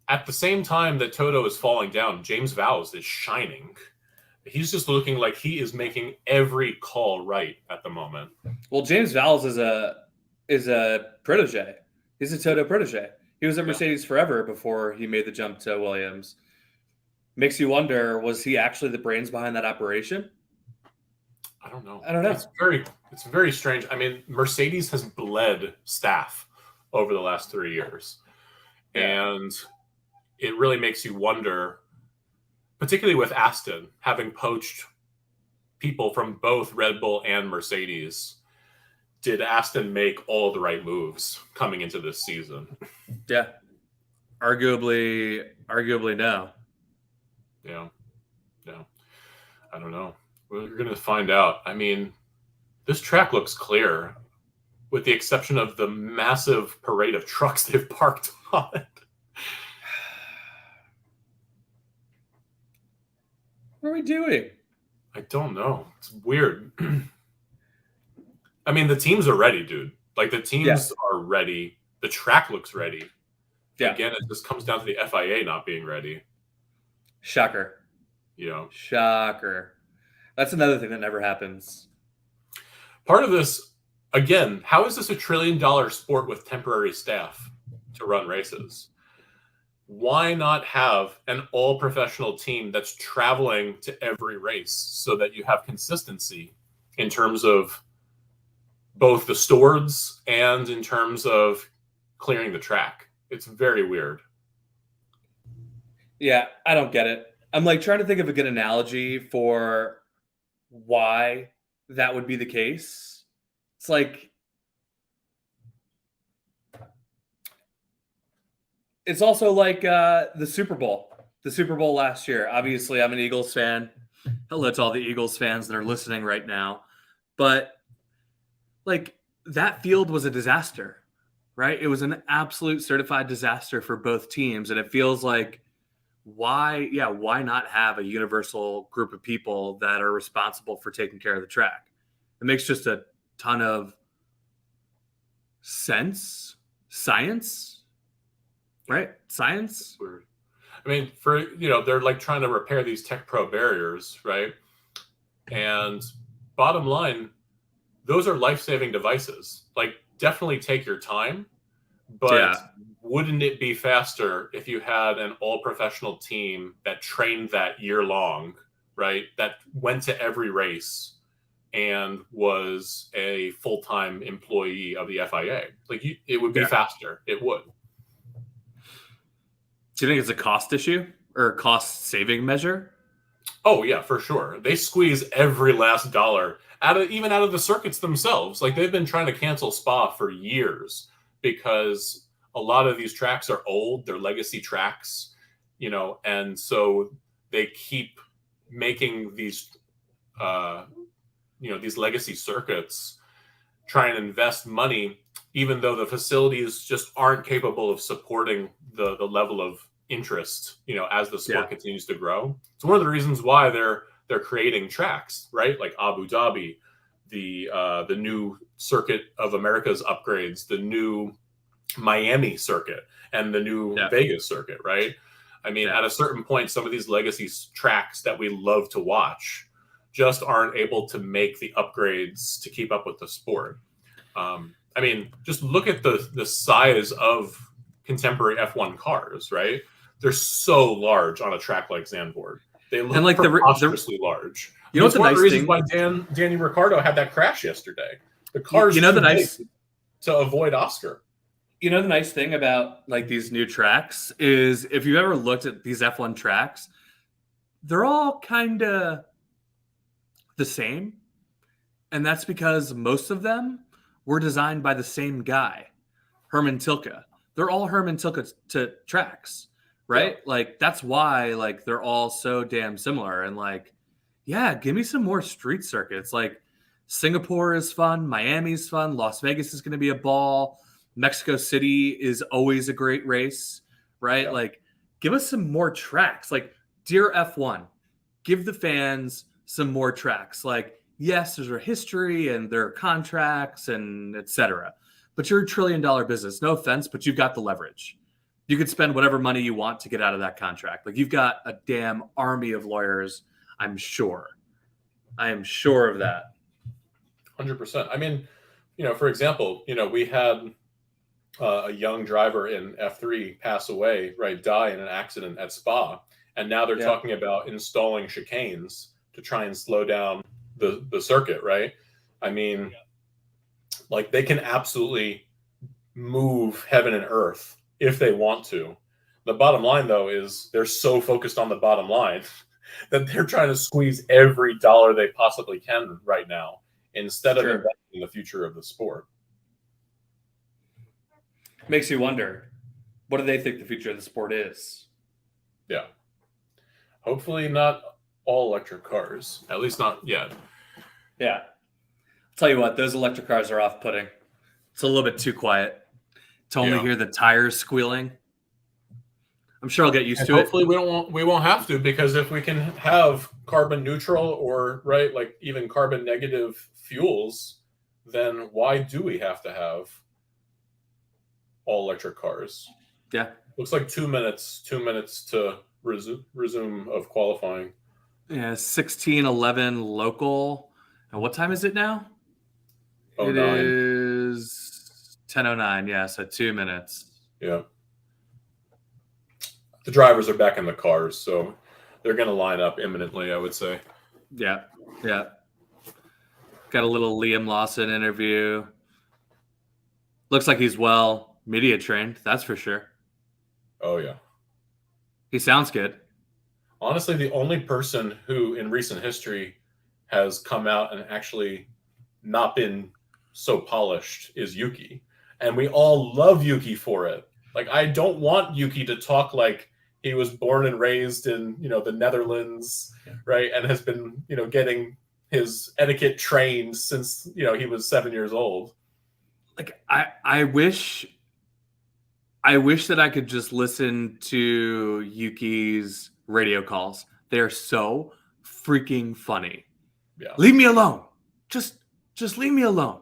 Speaker 2: at the same time that Toto is falling down, James Vowles is shining. He's just looking like he is making every call right at the moment.
Speaker 1: Well, James Vowles is a protege. He's a Toto protege. He was at Mercedes forever before he made the jump to Williams. Makes you wonder, was he actually the brains behind that operation?
Speaker 2: I don't know. It's very strange. I mean, Mercedes has bled staff over the last 3 years. Yeah. And it really makes you wonder, particularly with Aston, having poached people from both Red Bull and Mercedes, did Aston make all the right moves coming into this season?
Speaker 1: Yeah. Arguably no.
Speaker 2: Yeah. I don't know. We're going to find out. I mean, this track looks clear, with the exception of the massive parade of trucks they've parked on it.
Speaker 1: What are we doing?
Speaker 2: I don't know. It's weird. I mean, the teams are ready, dude. Like, the teams are ready. The track looks ready.
Speaker 1: Yeah.
Speaker 2: Again, it just comes down to the FIA not being ready.
Speaker 1: Shocker. Shocker. That's another thing that never happens.
Speaker 2: Part of this, again, how is this $1 trillion sport with temporary staff to run races? Why not have an all-professional team that's traveling to every race so that you have consistency in terms of both the stewards and in terms of clearing the track? It's very weird.
Speaker 1: Yeah, I don't get it. I'm trying to think of a good analogy for why that would be the case. It's like, it's also like the Super Bowl. The Super Bowl last year. Obviously, I'm an Eagles fan. Hello to all the Eagles fans that are listening right now. But like, that field was a disaster, right? It was an absolute certified disaster for both teams. And it feels like, why not have a universal group of people that are responsible for taking care of the track? It makes just a ton of science, right? Science.
Speaker 2: I mean, they're like trying to repair these tech pro barriers, right? And bottom line, those are life-saving devices. Like, definitely take your time, but wouldn't it be faster if you had an all-professional team that trained that year long, right? That went to every race and was a full-time employee of the FIA. Like, it would be faster. It would.
Speaker 1: Do you think it's a cost issue or a cost-saving measure?
Speaker 2: Oh yeah, for sure. They squeeze every last dollar even out of the circuits themselves. Like, they've been trying to cancel Spa for years because a lot of these tracks are old, they're legacy tracks, and so they keep making these these legacy circuits, try and invest money, even though the facilities just aren't capable of supporting the level of interest, as the sport continues to grow. It's one of the reasons why they're creating tracks, right? Like Abu Dhabi, the new Circuit of America's upgrades, the new Miami circuit, and the new Vegas circuit, right? I mean, at a certain point, some of these legacy tracks that we love to watch just aren't able to make the upgrades to keep up with the sport. I mean, just look at the size of contemporary F1 cars, right? They're so large on a track like Zandvoort. They look preposterously large.
Speaker 1: You know, what's
Speaker 2: one of the reasons
Speaker 1: thing?
Speaker 2: Why Danny Ricciardo had that crash yesterday. The car's to avoid Oscar.
Speaker 1: You know, the nice thing about like these new tracks is, if you've ever looked at these F1 tracks, they're all kind of the same. And that's because most of them were designed by the same guy, Herman Tilke. They're all Herman Tilke tracks, right? Yeah. Like, that's why, like, they're all so damn similar. And like, give me some more street circuits. Like, Singapore is fun, Miami's fun, Las Vegas is going to be a ball, Mexico City is always a great race, right? Yeah. Like, give us some more tracks. Like, dear F1, give the fans some more tracks. Like, yes, there's a history and there are contracts and etc. But you're $1 trillion business. No offense, but you've got the leverage. You could spend whatever money you want to get out of that contract. Like, you've got a damn army of lawyers, I'm sure. I am sure of that.
Speaker 2: 100%. I mean, for example, we had a young driver in F3 pass away, right, die in an accident at Spa. And now they're talking about installing chicanes to try and slow down the circuit, right? I mean, like, they can absolutely move heaven and earth if they want to. The bottom line, though, is they're so focused on the bottom line that they're trying to squeeze every dollar they possibly can right now instead of investing in the future of the sport.
Speaker 1: Makes you wonder, what do they think the future of the sport is?
Speaker 2: Yeah. Hopefully not all electric cars, at least not yet.
Speaker 1: Yeah. I'll tell you what, those electric cars are off-putting. It's a little bit too quiet to only hear the tires squealing. I'm sure I'll get used to it.
Speaker 2: Hopefully we won't have to, because if we can have carbon neutral or like even carbon negative fuels, then why do we have to have all electric cars?
Speaker 1: Yeah.
Speaker 2: Looks like 2 minutes to resume of qualifying.
Speaker 1: Yeah, 16:11 local. And what time is it now? It
Speaker 2: 09.
Speaker 1: is 10:09. Yeah, so 2 minutes.
Speaker 2: Yeah. The drivers are back in the cars, so they're going to line up imminently, I would say.
Speaker 1: Yeah. Got a little Liam Lawson interview. Looks like he's well media trained, that's for sure.
Speaker 2: Oh, yeah.
Speaker 1: He sounds good.
Speaker 2: Honestly, the only person who in recent history has come out and actually not been so polished is Yuki. And we all love Yuki for it. Like, I don't want Yuki to talk like he was born and raised in, the Netherlands, right? And has been, getting his etiquette trained since, he was 7 years old.
Speaker 1: Like, I wish that I could just listen to Yuki's radio calls. They're so freaking funny.
Speaker 2: Yeah.
Speaker 1: Leave me alone. Just leave me alone.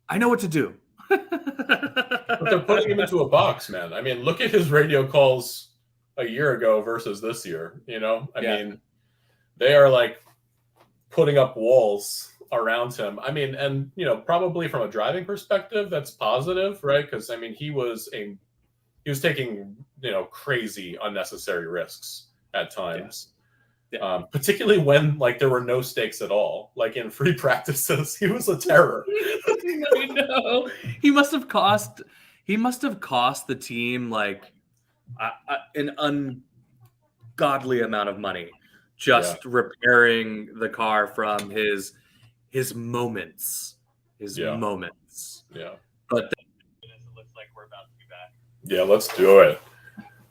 Speaker 1: I know what to do.
Speaker 2: But they're putting him into a box, man. I mean, look at his radio calls a year ago versus this year. I mean, they are like putting up walls around him. I mean, and probably from a driving perspective, that's positive, right? Because I mean, he was taking crazy unnecessary risks at times. Yeah. Particularly when there were no stakes at all, like in free practices, he was a terror.
Speaker 1: I know. He must have cost the team an ungodly amount of money just repairing the car from his moments. Moments.
Speaker 2: Yeah.
Speaker 1: But
Speaker 3: it looks like we're about to be back.
Speaker 2: Yeah, let's do it.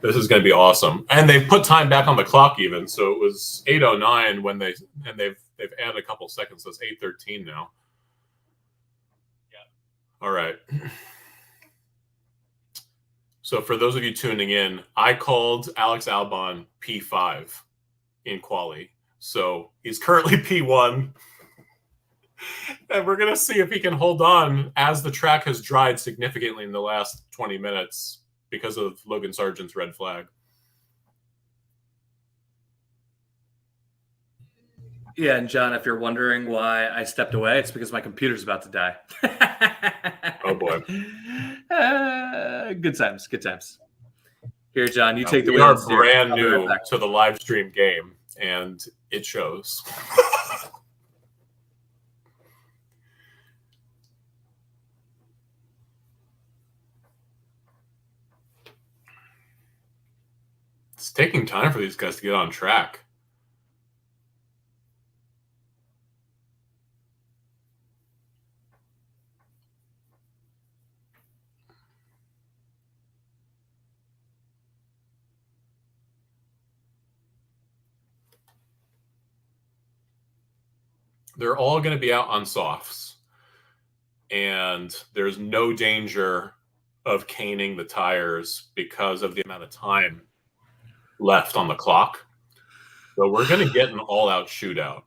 Speaker 2: This is going to be awesome. And they put time back on the clock even. So it was 8:09 when they've added a couple seconds. So it's 8:13 now.
Speaker 3: Yeah.
Speaker 2: All right. So for those of you tuning in, I called Alex Albon P5 in quali. So he's currently P1. And we're going to see if he can hold on as the track has dried significantly in the last 20 minutes because of Logan Sargent's red flag.
Speaker 1: Yeah, and John, if you're wondering why I stepped away, it's because my computer's about to die.
Speaker 2: Oh, boy.
Speaker 1: Good times, good times. Here, John, you take the
Speaker 2: wheel. We are brand new to the live stream game, and it shows. It's taking time for these guys to get on track. They're all going to be out on softs, and there's no danger of caning the tires because of the amount of time left on the clock. So we're going to get an all-out shootout,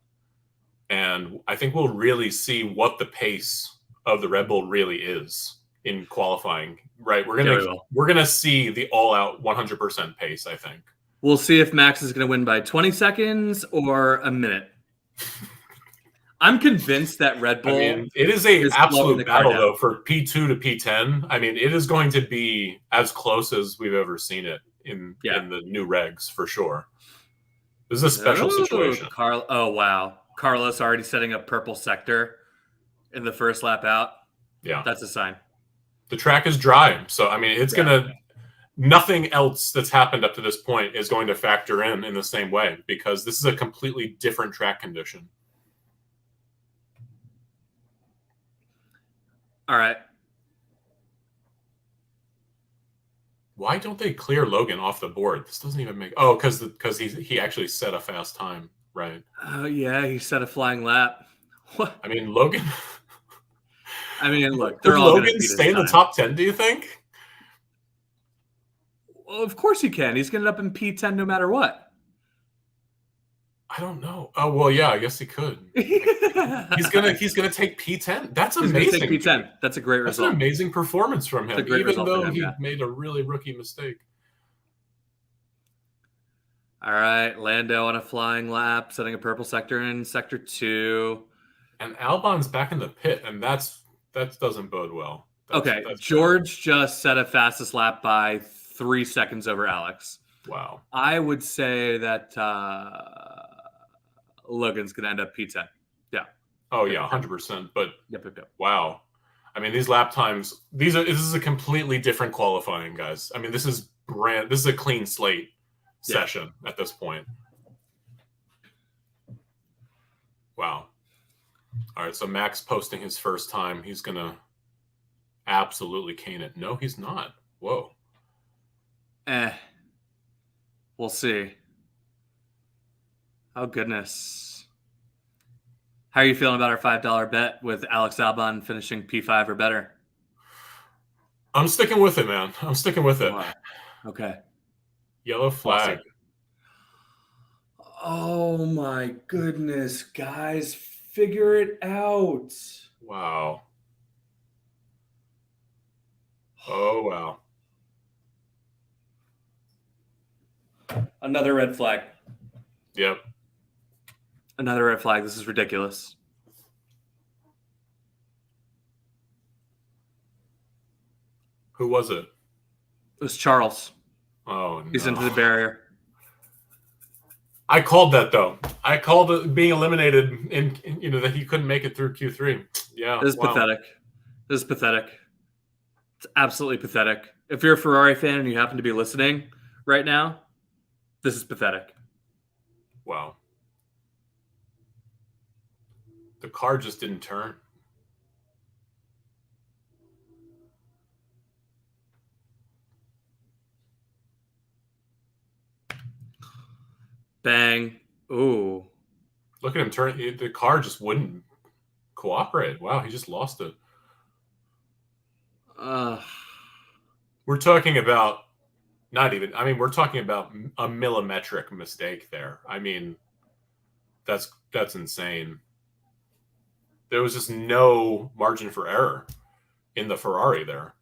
Speaker 2: and I think we'll really see what the pace of the Red Bull really is in qualifying. Right, we're gonna see the all-out 100% pace. I think
Speaker 1: we'll see if Max is going to win by 20 seconds or a minute. I'm convinced that Red Bull.
Speaker 2: I mean, it is an absolute battle though for P2 to P10. I mean, it is going to be as close as we've ever seen it in the new regs for sure. This is a special situation.
Speaker 1: Oh wow, Carlos already setting up purple sector in the first lap out.
Speaker 2: Yeah,
Speaker 1: that's a sign.
Speaker 2: The track is dry, so I mean, it's gonna. Nothing else that's happened up to this point is going to factor in the same way because this is a completely different track condition.
Speaker 1: All right.
Speaker 2: Why don't they clear Logan off the board? This doesn't even make. Oh, because he actually set a fast time, right?
Speaker 1: Oh yeah, he set a flying lap. What?
Speaker 2: I mean, Logan.
Speaker 1: I mean, look, they're all
Speaker 2: Logan stay in the top 10. Do you think?
Speaker 1: Well, of course he can. He's going to end up in P10 no matter what.
Speaker 2: I don't know. Oh well, yeah, I guess he could. he's gonna take P10. That's amazing.
Speaker 1: He's gonna take P10. That's a great result.
Speaker 2: That's an amazing performance from him, even though he made a really rookie mistake.
Speaker 1: All right, Lando on a flying lap, setting a purple sector in sector 2.
Speaker 2: And Albon's back in the pit, and that doesn't bode well. That's
Speaker 1: George just set a fastest lap by 3 seconds over Alex.
Speaker 2: Wow.
Speaker 1: I would say that Logan's going to end up P10. Yeah.
Speaker 2: Oh, yeah, 100%. But
Speaker 1: yep.
Speaker 2: Wow. I mean, these lap times, this is a completely different qualifying, guys. I mean, this is a clean slate session at this point. Wow. All right, so Max posting his first time. He's going to absolutely cane it. No, he's not. Whoa.
Speaker 1: We'll see. Oh, goodness. How are you feeling about our $5 bet with Alex Albon finishing P5 or better?
Speaker 2: I'm sticking with it, man. I'm sticking with it.
Speaker 1: Wow. Okay.
Speaker 2: Yellow flag.
Speaker 1: Oh, my goodness, guys. Figure it out.
Speaker 2: Wow. Oh, wow.
Speaker 1: Another red flag.
Speaker 2: Yep.
Speaker 1: Another red flag. This is ridiculous.
Speaker 2: Who was it?
Speaker 1: It was Charles.
Speaker 2: Oh, no.
Speaker 1: He's into the barrier.
Speaker 2: I called that, though. I called it being eliminated that he couldn't make it through Q3. Yeah.
Speaker 1: This is pathetic. This is pathetic. It's absolutely pathetic. If you're a Ferrari fan and you happen to be listening right now, this is pathetic.
Speaker 2: Wow. The car just didn't turn.
Speaker 1: Bang. Ooh.
Speaker 2: Look at him turn. The car just wouldn't cooperate. Wow, he just lost it. We're talking about we're talking about a millimetric mistake there. I mean, that's insane. There was just no margin for error in the Ferrari there.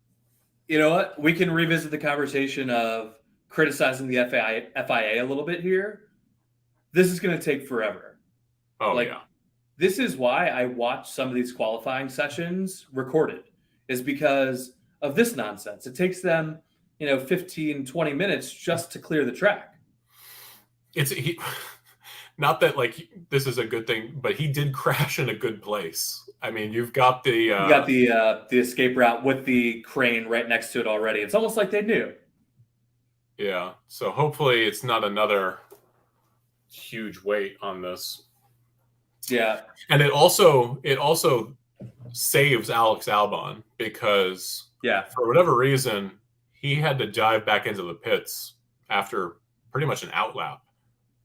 Speaker 1: You know what? We can revisit the conversation of criticizing the FIA a little bit here. This is going to take forever.
Speaker 2: Oh, yeah.
Speaker 1: This is why I watch some of these qualifying sessions recorded, is because of this nonsense. It takes them, 15, 20 minutes just to clear the track.
Speaker 2: Not that this is a good thing, but he did crash in a good place. I mean, you've got the
Speaker 1: escape route with the crane right next to it already. It's almost like they knew.
Speaker 2: Yeah. So hopefully it's not another huge weight on this.
Speaker 1: Yeah.
Speaker 2: And it also saves Alex Albon because for whatever reason he had to dive back into the pits after pretty much an outlap.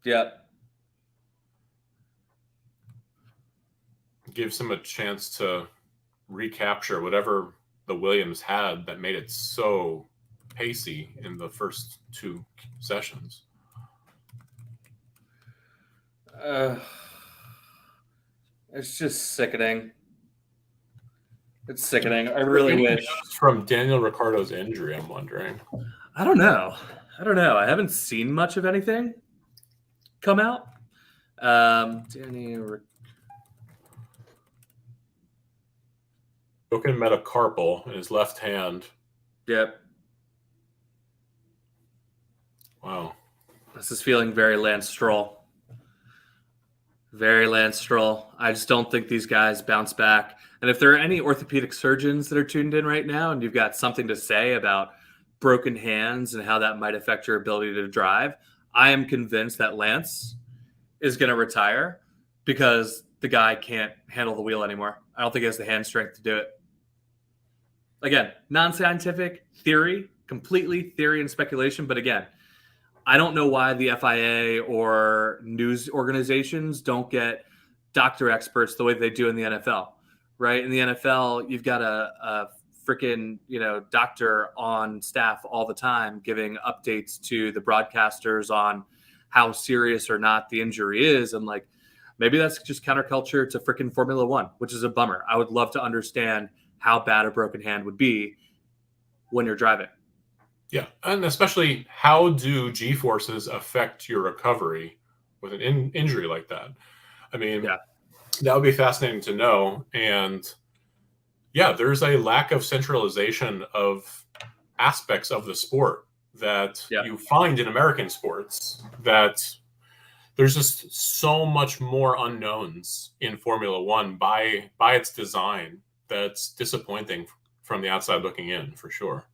Speaker 1: Yeah.
Speaker 2: Gives him a chance to recapture whatever the Williams had that made it so pacey in the first two sessions.
Speaker 1: It's just sickening. It's sickening. I really wish.
Speaker 2: From Daniel Ricciardo's injury, I'm wondering.
Speaker 1: I don't know. I haven't seen much of anything come out.
Speaker 2: Broken metacarpal in his left hand.
Speaker 1: Yep.
Speaker 2: Wow.
Speaker 1: This is feeling very Lance Stroll. Very Lance Stroll. I just don't think these guys bounce back. And if there are any orthopedic surgeons that are tuned in right now and you've got something to say about broken hands and how that might affect your ability to drive, I am convinced that Lance is going to retire because the guy can't handle the wheel anymore. I don't think he has the hand strength to do it. Again, non-scientific theory, completely theory and speculation. But again, I don't know why the FIA or news organizations don't get doctor experts the way they do in the NFL, right? In the NFL, you've got a freaking, doctor on staff all the time giving updates to the broadcasters on how serious or not the injury is. And maybe that's just counterculture to freaking Formula One, which is a bummer. I would love to understand how bad a broken hand would be when you're driving.
Speaker 2: Yeah, and especially how do G-forces affect your recovery with an injury like that? I mean, that would be fascinating to know. And there's a lack of centralization of aspects of the sport that you find in American sports, that there's just so much more unknowns in Formula One by its design that's disappointing from the outside looking in, for sure.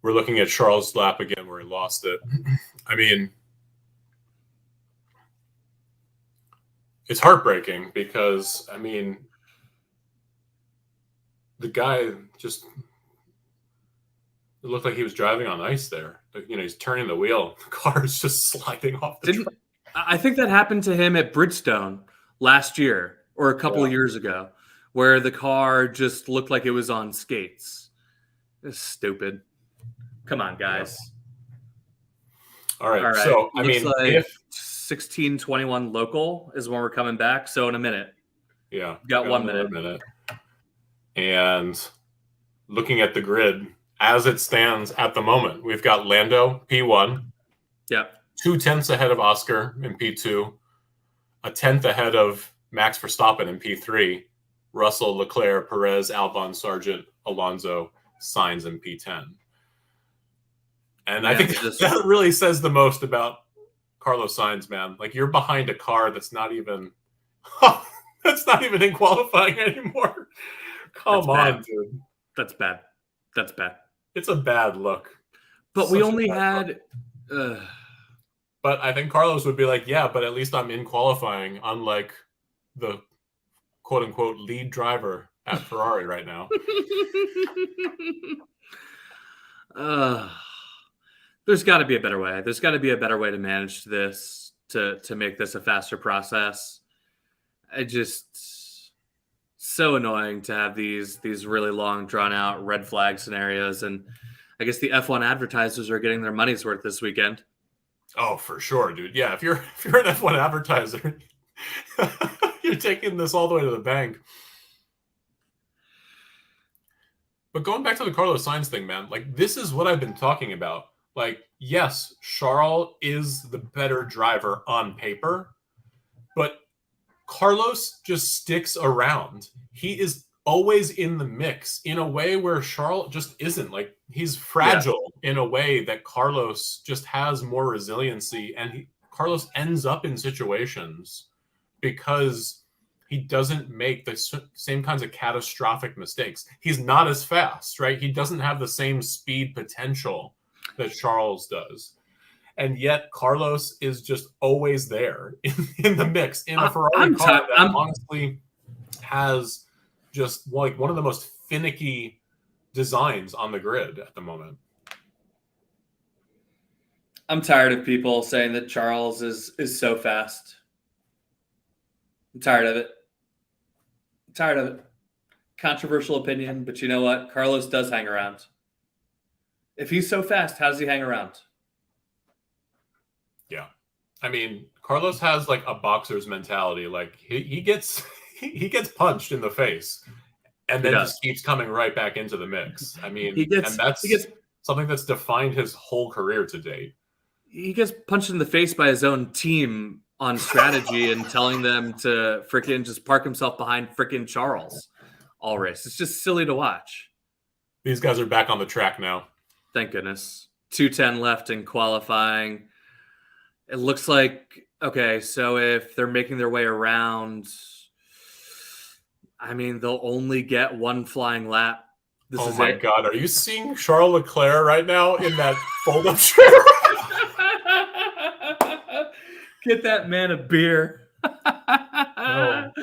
Speaker 2: We're looking at Charles' lap again where he lost it. I mean, It's heartbreaking because, I mean, the guy just it looked like he was driving on ice there. You know, he's turning the wheel. The car is just sliding off the track.
Speaker 1: I think that happened to him at Bridgestone last year or a couple of years ago, where the car just looked like it was on skates. It's stupid. Come on, guys.
Speaker 2: All right. So, I
Speaker 1: Looks
Speaker 2: mean,
Speaker 1: like
Speaker 2: if
Speaker 1: 16:21 local is when we're coming back. So in a minute.
Speaker 2: Yeah.
Speaker 1: We've got 1
Speaker 2: another
Speaker 1: minute.
Speaker 2: And looking at the grid as it stands at the moment, we've got Lando P1.
Speaker 1: Yep.
Speaker 2: 2/10 ahead of Oscar in P2. A 10th ahead of Max Verstappen in P3. Russell, Leclerc, Perez, Albon, Sargent, Alonso, Sainz in P10. And I think that really says the most about Carlos Sainz, man. Like, you're behind a car that's not even in qualifying anymore. Come on, dude.
Speaker 1: That's bad. That's bad.
Speaker 2: It's a bad look.
Speaker 1: But we only had.
Speaker 2: But I think Carlos would be like, yeah, but at least I'm in qualifying, unlike the quote unquote lead driver at Ferrari right now.
Speaker 1: There's got to be a better way. There's got to be a better way to manage this, to make this a faster process. So annoying to have these really long, drawn out red flag scenarios. And I guess the F1 advertisers are getting their money's worth this weekend.
Speaker 2: Oh, for sure, dude. Yeah, if you're an F1 advertiser, you're taking this all the way to the bank. But going back to the Carlos Sainz thing, man, like, this is what I've been talking about. Like, yes, Charles is the better driver on paper, but Carlos just sticks around. He is always in the mix in a way where Charles just isn't. Like, he's fragile in a way that Carlos just has more resiliency, and Carlos ends up in situations because he doesn't make the same kinds of catastrophic mistakes. He's not as fast, right? He doesn't have the same speed potential that Charles does. And yet Carlos is just always there in the mix in a Ferrari car that honestly has just like one of the most finicky designs on the grid at the moment.
Speaker 1: I'm tired of people saying that Charles is so fast. I'm tired of it. Controversial opinion, but you know what? Carlos does hang around. If he's so fast, how does he hang around?
Speaker 2: Yeah. I mean, Carlos has like a boxer's mentality. Like, he gets punched in the face and then just keeps coming right back into the mix. I mean, that's something that's defined his whole career to date.
Speaker 1: He gets punched in the face by his own team on strategy and telling them to freaking just park himself behind freaking Charles all race. It's just silly to watch.
Speaker 2: These guys are back on the track now.
Speaker 1: Thank goodness. 2:10 left in qualifying. It looks like, okay, so if they're making their way around, I mean, they'll only get one flying lap.
Speaker 2: Oh my God. Are you seeing Charles Leclerc right now in that fold-up chair?
Speaker 1: Get that man a beer.
Speaker 2: No.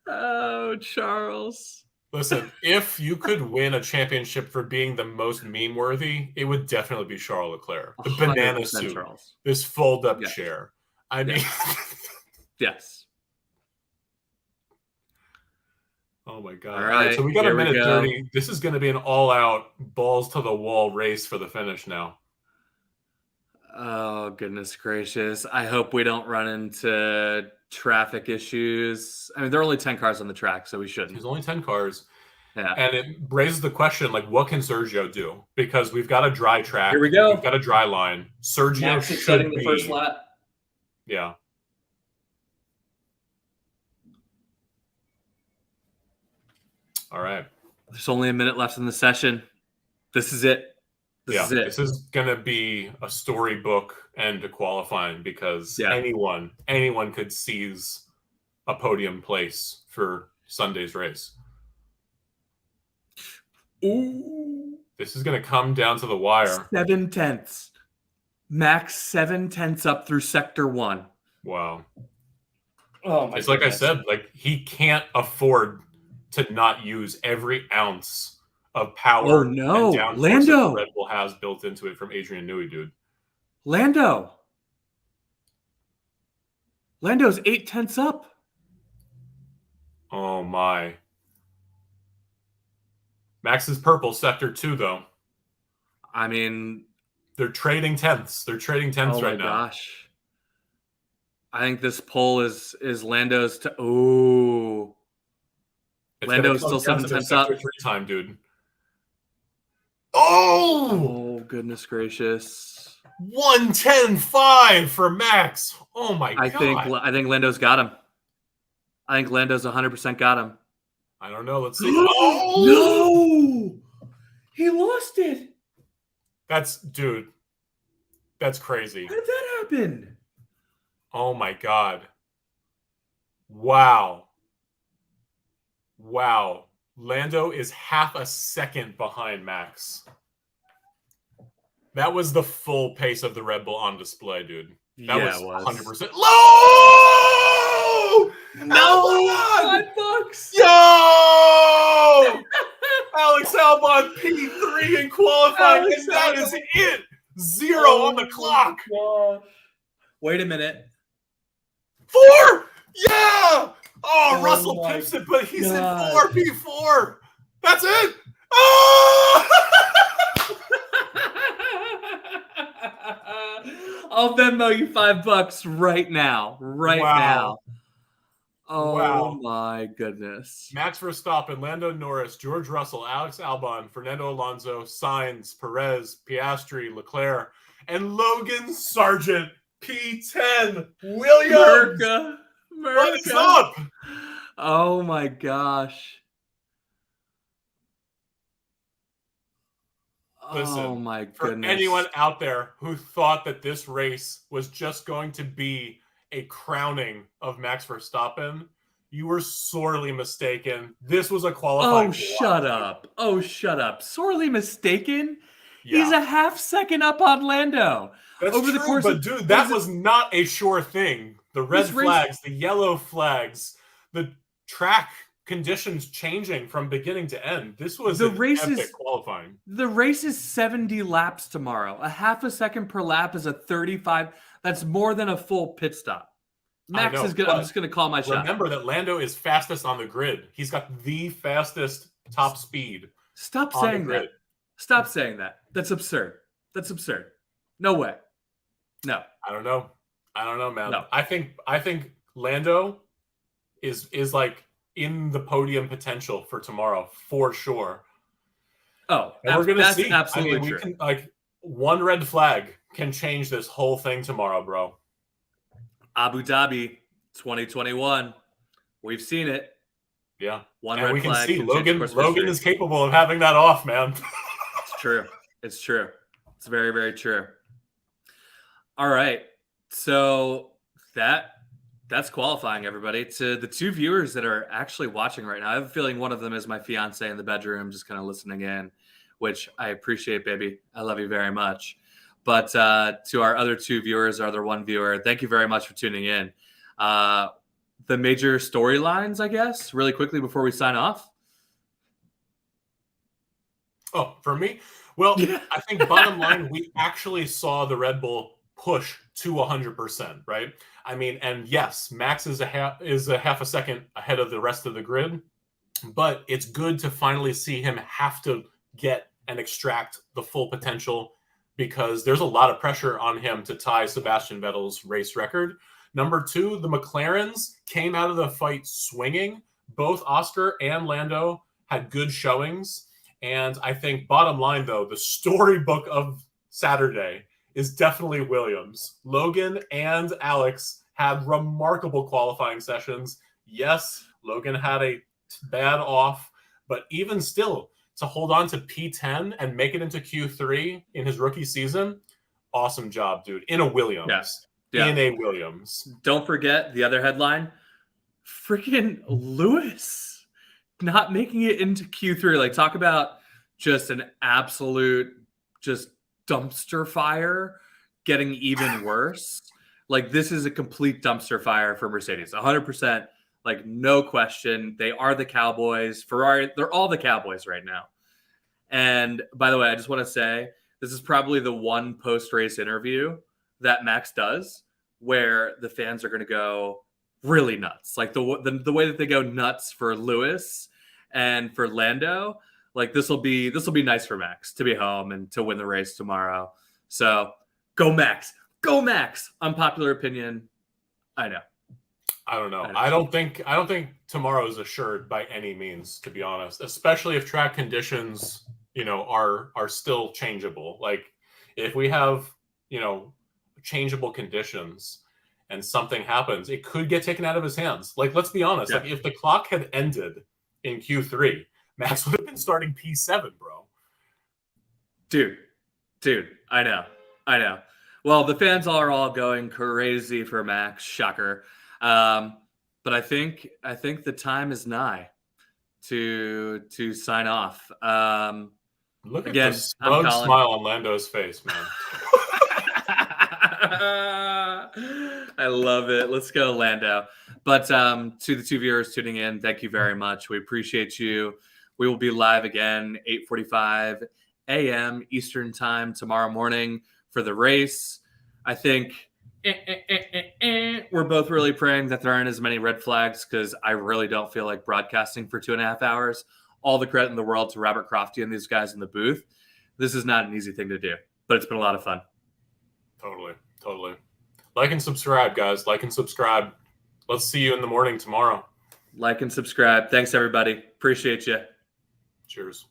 Speaker 1: Oh, Charles.
Speaker 2: Listen, if you could win a championship for being the most meme-worthy, it would definitely be Charles Leclerc. The banana suit,
Speaker 1: Charles.
Speaker 2: This fold-up chair. I mean...
Speaker 1: Yes.
Speaker 2: Oh, my God. All right, so we got a minute 30. This is going to be an all-out, balls-to-the-wall race for the finish now.
Speaker 1: Oh, goodness gracious. I hope we don't run into traffic issues. I mean, there are only 10 cars on the track, so we shouldn't.
Speaker 2: There's only 10 cars.
Speaker 1: Yeah.
Speaker 2: And it raises the question, like, what can Sergio do? Because we've got a dry track.
Speaker 1: Here we go.
Speaker 2: We've got a dry line. Sergio
Speaker 1: Max is
Speaker 2: should
Speaker 1: setting
Speaker 2: be...
Speaker 1: the first lap.
Speaker 2: Yeah. All right.
Speaker 1: There's only a minute left in the session. This is it.
Speaker 2: This is going to be a storybook end to qualifying because anyone could seize a podium place for Sunday's race.
Speaker 1: Ooh.
Speaker 2: This is going to come down to the wire.
Speaker 1: 7/10. Max 7/10 up through sector 1.
Speaker 2: Wow.
Speaker 1: Oh my
Speaker 2: It's like I
Speaker 1: goodness.
Speaker 2: said, like he can't afford to not use every ounce of
Speaker 1: Oh
Speaker 2: power and
Speaker 1: no,
Speaker 2: downforce that the Red
Speaker 1: Lando.
Speaker 2: Bull has built into it from Adrian Newey, dude.
Speaker 1: Lando's 8 tenths up.
Speaker 2: Oh my. Max is purple, sector 2, though.
Speaker 1: I mean,
Speaker 2: They're trading tenths. They're trading tenths
Speaker 1: oh my
Speaker 2: right now.
Speaker 1: gosh. I think this poll is Lando's to oh.
Speaker 2: It's going to
Speaker 1: Lando's
Speaker 2: come
Speaker 1: still
Speaker 2: down to their
Speaker 1: 7 tenths
Speaker 2: sector
Speaker 1: up.
Speaker 2: 3 time, dude. Oh!
Speaker 1: Oh, goodness gracious.
Speaker 2: 110.5 for Max. Oh my
Speaker 1: I think
Speaker 2: god.
Speaker 1: Lando's got him. I think Lando's 100% got him.
Speaker 2: I don't know. Let's see. Oh!
Speaker 1: No! He lost it.
Speaker 2: Dude, that's crazy.
Speaker 1: How did that happen?
Speaker 2: Oh my god. Wow. Wow. Lando is half a second behind Max. That was the full pace of the Red Bull on display, dude. That
Speaker 1: Yeah,
Speaker 2: was
Speaker 1: it was.
Speaker 2: 100% low!
Speaker 1: No!
Speaker 2: Albon!
Speaker 1: $5.
Speaker 2: Yo! Alex Albon P3 in qualifying,
Speaker 1: Alex
Speaker 2: and that is
Speaker 1: Albon.
Speaker 2: it. 0 on the clock.
Speaker 1: Gosh. Wait a minute.
Speaker 2: 4! Yeah! Oh, Russell
Speaker 1: my
Speaker 2: pips it, but he's
Speaker 1: God.
Speaker 2: in 4P4. That's it. Oh!
Speaker 1: I'll Venmo you $5 right now. Right
Speaker 2: Wow.
Speaker 1: now. Oh
Speaker 2: Wow.
Speaker 1: my goodness.
Speaker 2: Max Verstappen, Lando Norris, George Russell, Alex Albon, Fernando Alonso, Sainz, Perez, Piastri, Leclerc, and Logan Sargent, P10. Williams! What is up?
Speaker 1: Oh my gosh.
Speaker 2: Listen,
Speaker 1: oh my
Speaker 2: for
Speaker 1: goodness.
Speaker 2: anyone out there who thought that this race was just going to be a crowning of Max Verstappen, you were sorely mistaken. This was a qualifying.
Speaker 1: Oh, shut up. Oh, shut up. Sorely mistaken?
Speaker 2: Yeah.
Speaker 1: He's a half second up on Lando.
Speaker 2: That's
Speaker 1: Over
Speaker 2: true,
Speaker 1: the course
Speaker 2: but
Speaker 1: of,
Speaker 2: dude, that was not a sure thing. The red
Speaker 1: This race-
Speaker 2: flags, the yellow flags, the track conditions changing from beginning to end. This was
Speaker 1: The
Speaker 2: an
Speaker 1: race
Speaker 2: epic
Speaker 1: is-
Speaker 2: qualifying.
Speaker 1: The race is 70 laps tomorrow. A half a second per lap is a 35. That's more than a full pit stop. Max
Speaker 2: know,
Speaker 1: is good. I'm just going to call my shot.
Speaker 2: Remember that Lando is fastest on the grid. He's got the fastest top speed.
Speaker 1: Stop
Speaker 2: on the
Speaker 1: saying
Speaker 2: grid.
Speaker 1: that. Stop saying that. That's absurd. That's absurd. No way. No.
Speaker 2: I don't know, man.
Speaker 1: No.
Speaker 2: I think Lando is like in the podium potential for tomorrow for sure.
Speaker 1: Oh,
Speaker 2: And we're gonna see.
Speaker 1: Absolutely
Speaker 2: we
Speaker 1: true.
Speaker 2: can one red flag can change this whole thing tomorrow, bro.
Speaker 1: Abu Dhabi 2021. We've seen it.
Speaker 2: Yeah.
Speaker 1: One
Speaker 2: And
Speaker 1: red
Speaker 2: we can
Speaker 1: flag
Speaker 2: see
Speaker 1: can change the course of
Speaker 2: Logan
Speaker 1: history.
Speaker 2: is capable of having that off, man.
Speaker 1: It's true. It's true. It's very, very true. All right. So that's qualifying, everybody. To the two viewers that are actually watching right now, I have a feeling one of them is my fiance in the bedroom, just kind of listening in, which I appreciate, baby. I love you very much. But to our other two viewers, our other one viewer, thank you very much for tuning in. The major storylines, I guess, really quickly before we sign off.
Speaker 2: Oh, for me? Well,
Speaker 1: Yeah.
Speaker 2: I think bottom line, we actually saw the Red Bull push to 100%, right? I mean, and yes, Max is a half a second ahead of the rest of the grid, but it's good to finally see him have to get and extract the full potential because there's a lot of pressure on him to tie Sebastian Vettel's race record. Number 2, the McLarens came out of the fight swinging. Both Oscar and Lando had good showings. And I think bottom line, though, the storybook of Saturday is definitely Williams. Logan and Alex had remarkable qualifying sessions. Yes, Logan had a bad off, but even still, to hold on to P10 and make it into Q3 in his rookie season, awesome job, dude. In a Williams.
Speaker 1: Yeah.
Speaker 2: In a Williams.
Speaker 1: Don't forget the other headline. Freaking Lewis not making it into Q3. Like, talk about just an absolute just dumpster fire getting even worse. Like, this is a complete dumpster fire for Mercedes. 100%, like, no question. They are the Cowboys. Ferrari, they're all the Cowboys right now. And by the way, I just want to say this is probably the one post-race interview that Max does where the fans are going to go really nuts. Like the way that they go nuts for Lewis and for Lando, like this will be nice for Max to be home and to win the race tomorrow. So go Max. Go Max. Unpopular opinion. I know.
Speaker 2: I don't know. I don't think tomorrow is assured by any means, to be honest, especially if track conditions, are still changeable. Like if we have, changeable conditions and something happens, it could get taken out of his hands. Like, let's be honest.
Speaker 1: Yeah.
Speaker 2: Like if the clock had ended in Q3, Max would have been starting P7, bro.
Speaker 1: Dude, I know. Well, the fans are all going crazy for Max. Shocker. But I think the time is nigh to sign off.
Speaker 2: Look
Speaker 1: again,
Speaker 2: at the smug smile on Lando's face, man.
Speaker 1: I love it. Let's go, Lando. But to the two viewers tuning in, thank you very much. We appreciate you. We will be live again 8:45 a.m. Eastern time tomorrow morning for the race. I think we're both really praying that there aren't as many red flags because I really don't feel like broadcasting for 2.5 hours. All the credit in the world to Robert Crofty and these guys in the booth. This is not an easy thing to do, but it's been a lot of fun.
Speaker 2: Totally. Like and subscribe, guys. Like and subscribe. Let's see you in the morning tomorrow.
Speaker 1: Like and subscribe. Thanks, everybody. Appreciate you.
Speaker 2: Cheers.